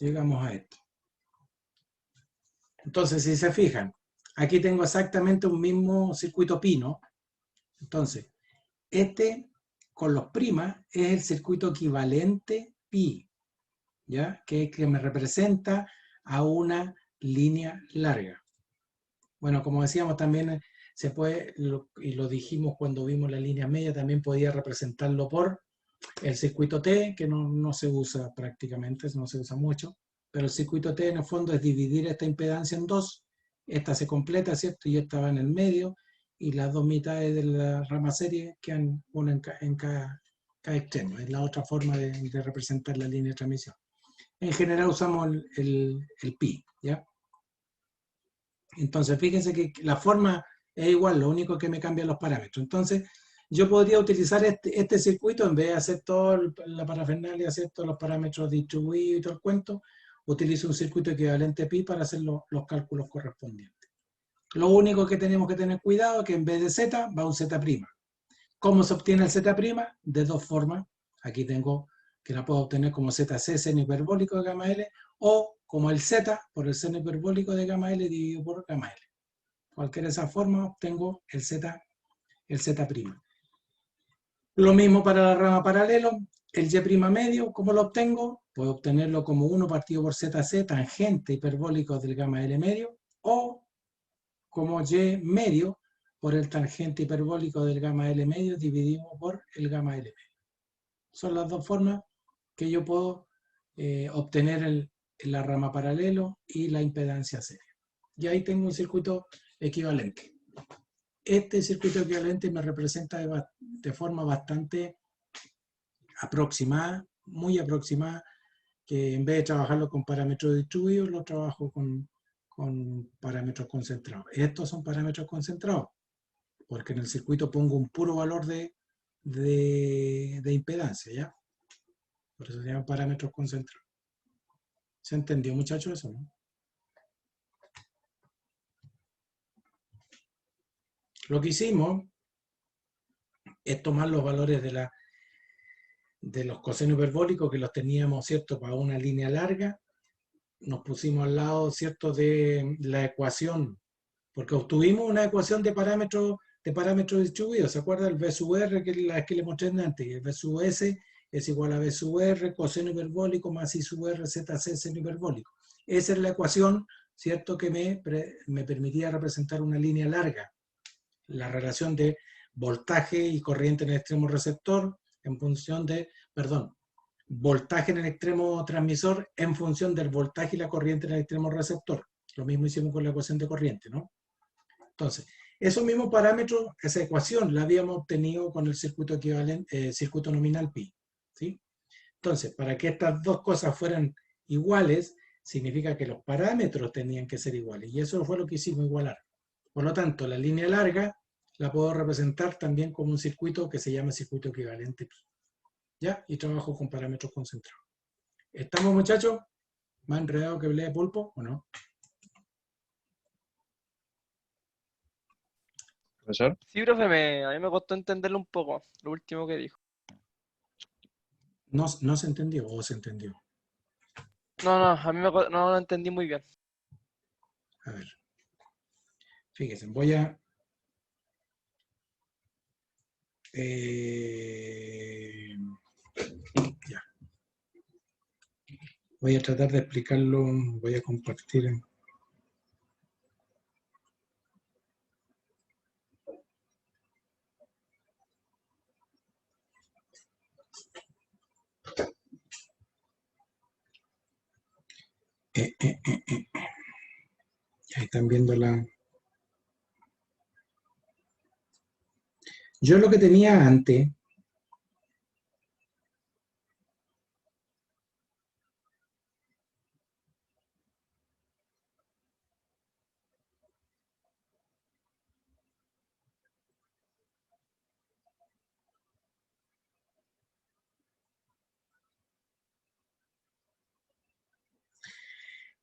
a esto. Entonces, si se fijan, aquí tengo exactamente un mismo circuito pi, ¿no? Entonces, este con los primas es el circuito equivalente pi, ¿ya? Que me representa a una línea larga. Bueno, como decíamos, también se puede, y lo dijimos cuando vimos la línea media, también podía representarlo por el circuito T, que no se usa prácticamente, no se usa mucho, pero el circuito T en el fondo es dividir esta impedancia en dos, esta se completa, ¿cierto? Y esta va en el medio, y las dos mitades de la rama serie quedan una en cada extremo. Es la otra forma de representar la línea de transmisión. En general usamos el pi, ¿ya? Entonces, fíjense que la forma es igual, lo único que me cambian los parámetros. Entonces, yo podría utilizar este circuito, en vez de hacer toda la parafernalia, hacer todos los parámetros distribuidos y todo el cuento, utilizo un circuito equivalente pi para hacer los cálculos correspondientes. Lo único que tenemos que tener cuidado es que en vez de z, va un z'. ¿Cómo se obtiene el z'? De dos formas. Aquí tengo que la puedo obtener como ZC, seno hiperbólico de gamma L, o como el Z por el seno hiperbólico de gamma L dividido por gamma L. Cualquiera de esas formas obtengo el Z'. Lo mismo para la rama paralelo, el Y' medio, ¿cómo lo obtengo? Puedo obtenerlo como 1 partido por ZC, tangente hiperbólico del gamma L medio, o como Y medio por el tangente hiperbólico del gamma L medio dividido por el gamma L medio. Son las dos formas que yo puedo obtener la rama paralelo y la impedancia seria. Y ahí tengo un circuito equivalente. Este circuito equivalente me representa de forma bastante aproximada, muy aproximada, que en vez de trabajarlo con parámetros distribuidos, lo trabajo con parámetros concentrados. Estos son parámetros concentrados, porque en el circuito pongo un puro valor de impedancia, ¿ya? Por eso se llaman parámetros concentrados. ¿Se entendió, muchachos, eso, no? Lo que hicimos es tomar los valores los cosenos hiperbólicos que los teníamos, ¿cierto?, para una línea larga, nos pusimos al lado, ¿cierto?, de la ecuación, porque obtuvimos una ecuación de parámetros distribuidos. ¿Se acuerda? El V sub R, que es la que le mostré antes, el V sub S es igual a V sub R, coseno hiperbólico, más I sub R, ZC, seno hiperbólico. Esa es la ecuación, ¿cierto?, que me permitía representar una línea larga. La relación de voltaje y corriente en el extremo receptor en función de, voltaje en el extremo transmisor en función del voltaje y la corriente en el extremo receptor. Lo mismo hicimos con la ecuación de corriente, ¿no? Entonces, esos mismos parámetros, esa ecuación la habíamos obtenido con el circuito equivalente, circuito nominal pi, ¿sí? Entonces, para que estas dos cosas fueran iguales, significa que los parámetros tenían que ser iguales, y eso fue lo que hicimos igualar. Por lo tanto, la línea larga la puedo representar también como un circuito que se llama circuito equivalente pi, ¿ya? Y trabajo con parámetros concentrados. ¿Estamos, muchachos? ¿Más enredado que pelea de pulpo o no? ¿Profesor? Sí, profe, a mí me costó entenderlo un poco, lo último que dijo. ¿No se entendió o se entendió? No, a mí no lo entendí muy bien. A ver. Fíjense, voy a... ya. Voy a tratar de explicarlo, voy a compartir. Ahí están viendo la... Yo lo que tenía antes...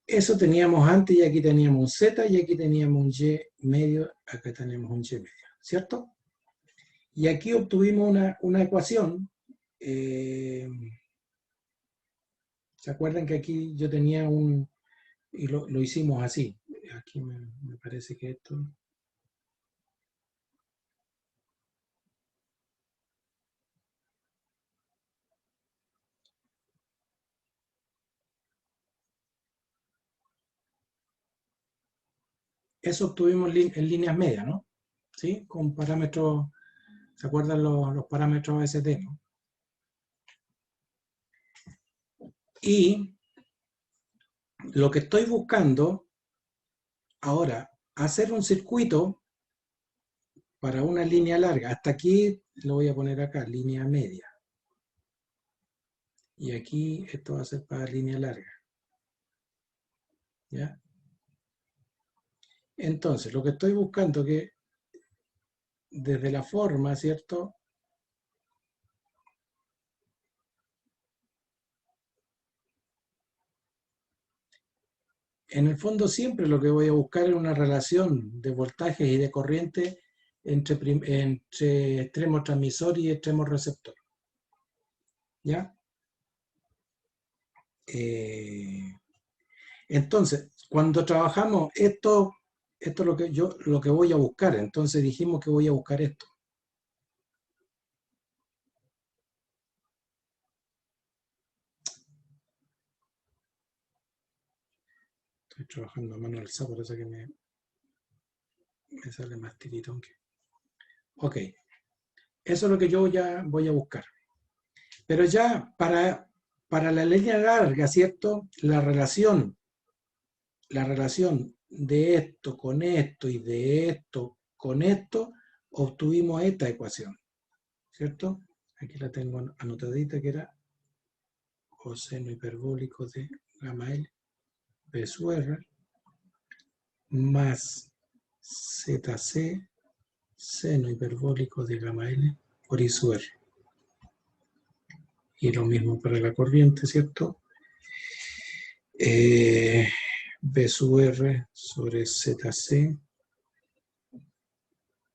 Eso teníamos antes y aquí teníamos un Z y aquí teníamos un Y medio, acá tenemos un Y medio, ¿cierto? Y aquí obtuvimos una ecuación. ¿Se acuerdan que aquí yo tenía un... y lo hicimos así? Aquí me parece que esto... Eso obtuvimos en líneas medias, ¿no? ¿Sí? Con parámetros... ¿Se acuerdan los parámetros ST, ¿no? Y lo que estoy buscando ahora, hacer un circuito para una línea larga. Hasta aquí lo voy a poner acá, línea media. Y aquí esto va a ser para línea larga. ¿Ya? Entonces, lo que estoy buscando que desde la forma, ¿cierto? En el fondo siempre lo que voy a buscar es una relación de voltajes y de corriente entre extremo transmisor y extremo receptor. ¿Ya? Entonces, cuando trabajamos esto es lo que voy a buscar. Entonces dijimos que voy a buscar esto. Estoy trabajando a mano alzada, por eso que me sale más tiritón que... Ok, eso es lo que yo ya voy a buscar. Pero ya para la línea larga, ¿cierto? La relación de esto con esto y de esto con esto, obtuvimos esta ecuación, ¿cierto? Aquí la tengo anotadita, que era coseno hiperbólico de gamma L B sub R más ZC seno hiperbólico de gamma L por I sub R. Y lo mismo para la corriente, ¿cierto? B sub R sobre ZC.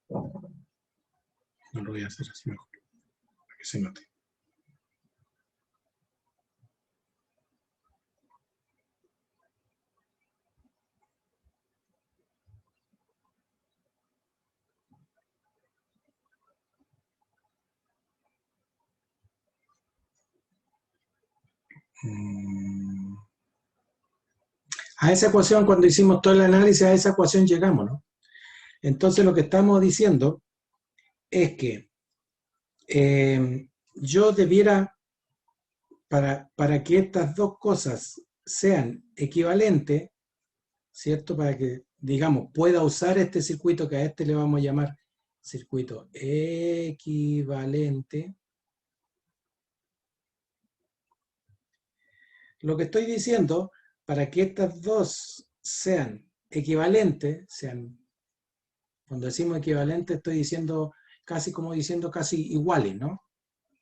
No lo voy a hacer así mejor, para que se note. A esa ecuación, cuando hicimos todo el análisis, a esa ecuación llegamos, ¿no? Entonces lo que estamos diciendo es que yo debiera, para que estas dos cosas sean equivalentes, ¿cierto? Para que, digamos, pueda usar este circuito, que a este le vamos a llamar circuito equivalente. Lo que estoy diciendo, para que estas dos sean equivalentes, cuando decimos equivalente estoy diciendo casi como diciendo casi iguales, ¿no?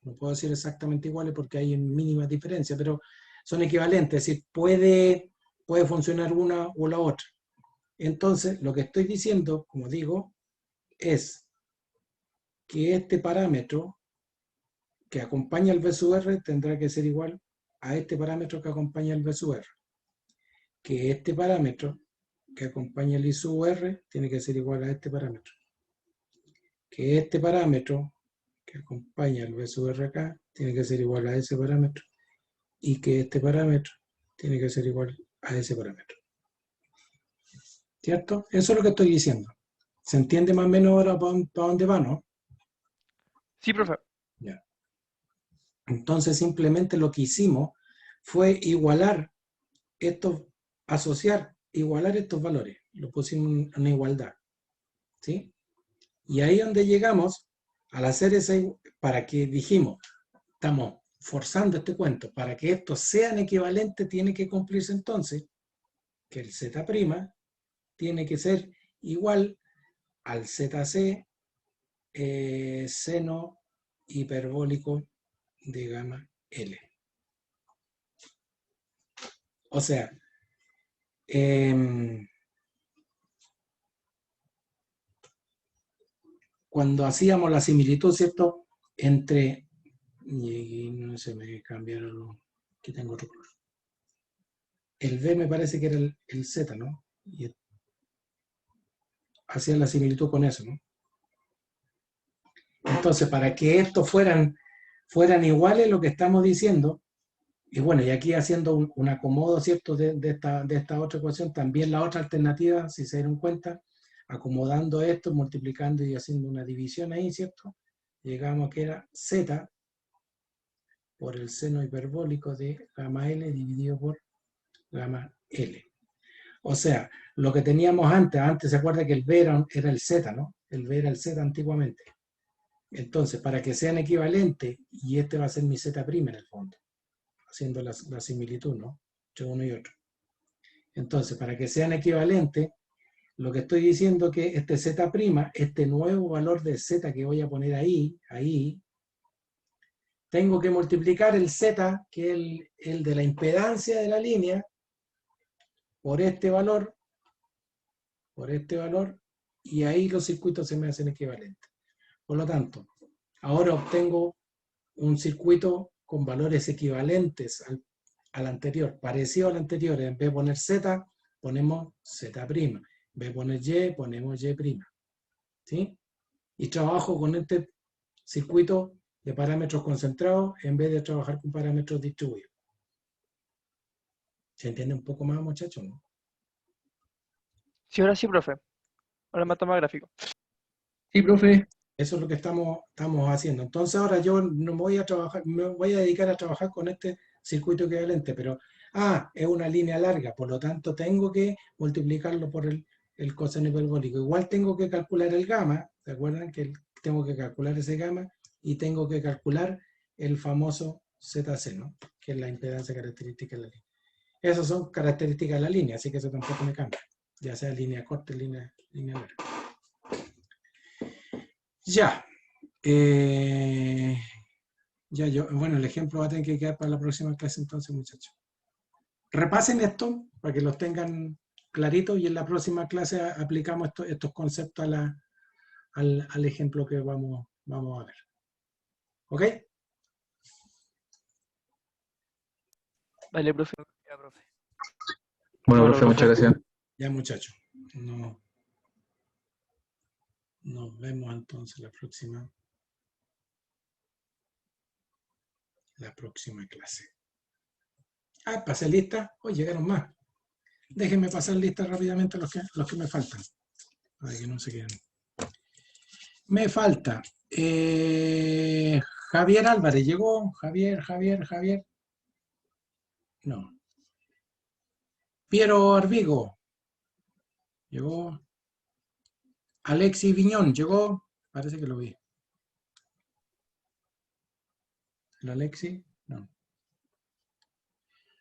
No puedo decir exactamente iguales porque hay mínimas diferencias, pero son equivalentes, es decir, puede funcionar una o la otra. Entonces, lo que estoy diciendo, como digo, es que este parámetro que acompaña al B sub R tendrá que ser igual a este parámetro que acompaña al B sub R. Que este parámetro que acompaña al I sub R tiene que ser igual a este parámetro. Que este parámetro que acompaña al B sub R acá tiene que ser igual a ese parámetro. Y que este parámetro tiene que ser igual a ese parámetro. ¿Cierto? Eso es lo que estoy diciendo. ¿Se entiende más o menos ahora para dónde va, no? Sí, profe. Ya. Entonces simplemente lo que hicimos fue igualar igualar estos valores. Lo pusimos en una igualdad. ¿Sí? Y ahí donde llegamos, al hacer para que dijimos, estamos forzando este cuento, para que estos sean equivalentes tiene que cumplirse entonces que el Z' tiene que ser igual al ZC seno hiperbólico de gamma L. O sea, cuando hacíamos la similitud, ¿cierto? Entre, y no se me cambiaron, aquí tengo otro color. El B me parece que era el Z, ¿no? Y hacía la similitud con eso, ¿no? Entonces, para que estos fueran iguales, lo que estamos diciendo, y bueno, y aquí haciendo un acomodo, ¿cierto?, de esta otra ecuación, también la otra alternativa, si se dieron cuenta, acomodando esto, multiplicando y haciendo una división ahí, ¿cierto? Llegamos a que era Z por el seno hiperbólico de gamma L dividido por gamma L. O sea, lo que teníamos antes se acuerda que el B era el Z, ¿no? El B era el Z antiguamente. Entonces, para que sean equivalentes, y este va a ser mi Z' en el fondo, haciendo la similitud, ¿no? Entre uno y otro. Entonces, para que sean equivalentes, lo que estoy diciendo es que este Z', este nuevo valor de Z que voy a poner ahí, tengo que multiplicar el Z, que es el de la impedancia de la línea, por este valor, y ahí los circuitos se me hacen equivalentes. Por lo tanto, ahora obtengo un circuito con valores equivalentes al anterior, parecido al anterior. En vez de poner Z, ponemos Z'. En vez de poner Y, ponemos Y'. ¿Sí? Y trabajo con este circuito de parámetros concentrados en vez de trabajar con parámetros distribuidos. ¿Se entiende un poco más, muchachos? ¿No? Sí, ahora sí, profe. Ahora me toma gráfico. Sí, profe. Eso es lo que estamos haciendo. Entonces ahora yo no voy a trabajar, me voy a dedicar a trabajar con este circuito equivalente, pero es una línea larga, por lo tanto tengo que multiplicarlo por el coseno hiperbólico. Igual tengo que calcular el gamma, ¿se acuerdan que tengo que calcular ese gamma? Y tengo que calcular el famoso ZC, ¿no? Que es la impedancia característica de la línea. Esas son características de la línea, así que eso tampoco me cambia, ya sea línea corta, línea larga. Ya. Bueno, el ejemplo va a tener que quedar para la próxima clase entonces, muchachos. Repasen esto para que los tengan claritos y en la próxima clase aplicamos estos conceptos al ejemplo que vamos a ver. ¿Ok? Vale, profe. Ya, profe. Bueno, profe, muchas gracias. Ya, muchachos. Nos vemos entonces la próxima clase. Ah, pasé lista. Hoy llegaron más. Déjenme pasar lista rápidamente los que me faltan. Para que no se queden. Me falta Javier Álvarez. ¿Llegó? Javier. No. Piero Arvigo. Llegó. Alexis Viñón. ¿Llegó? Parece que lo vi. ¿El Alexis? No.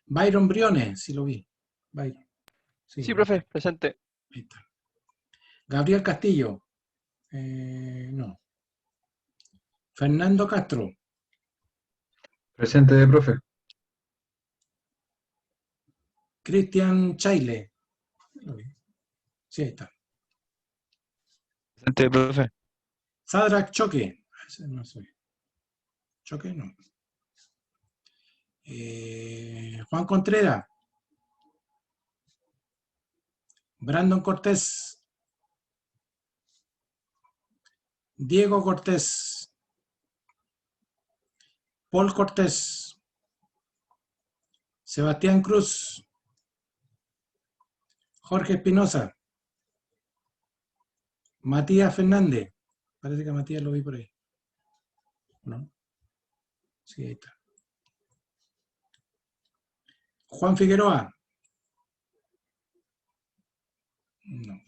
Byron Briones. Sí lo vi. Byron. Sí, profe, presente. Ahí está. Gabriel Castillo. No. Fernando Castro. Presente, profe. Cristian Chaile. Lo vi. Sí, ahí está. Presente, profe. Sadrak Choque. Ese no soy. Choque, no. Juan Contreras. Brandon Cortés. Diego Cortés. Paul Cortés. Sebastián Cruz. Jorge Espinosa. Matías Fernández. Parece que a Matías lo vi por ahí. ¿No? Sí, ahí está. Juan Figueroa. No.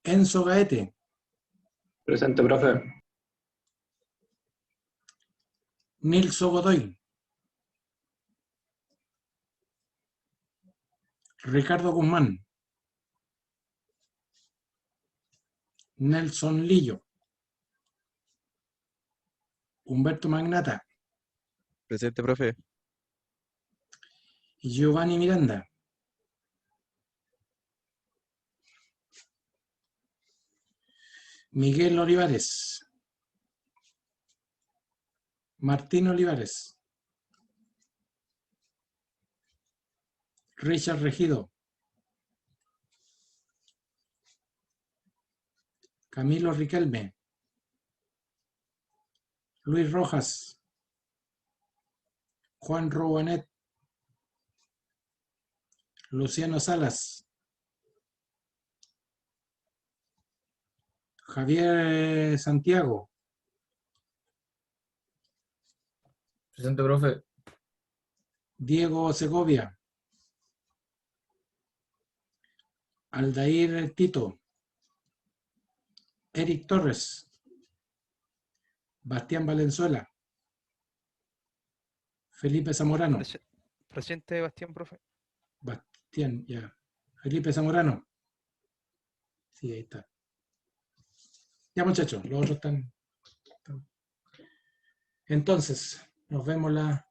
Enzo Gaete. Presente, profe. Nilso Godoy. Ricardo Guzmán. Nelson Lillo. Humberto Magnata. Presente, profe. Giovanni Miranda. Miguel Olivares. Martín Olivares. Richard Regido. Camilo Riquelme. Luis Rojas. Juan Robanet. Luciano Salas. Javier Santiago. Presente, profe. Diego Segovia. Aldair Tito. Eric Torres. Bastián Valenzuela. Felipe Zamorano. Presente, Bastián, profe. Bastián, ya. Felipe Zamorano. Sí, ahí está. Ya, muchachos, los otros están. Entonces, nos vemos la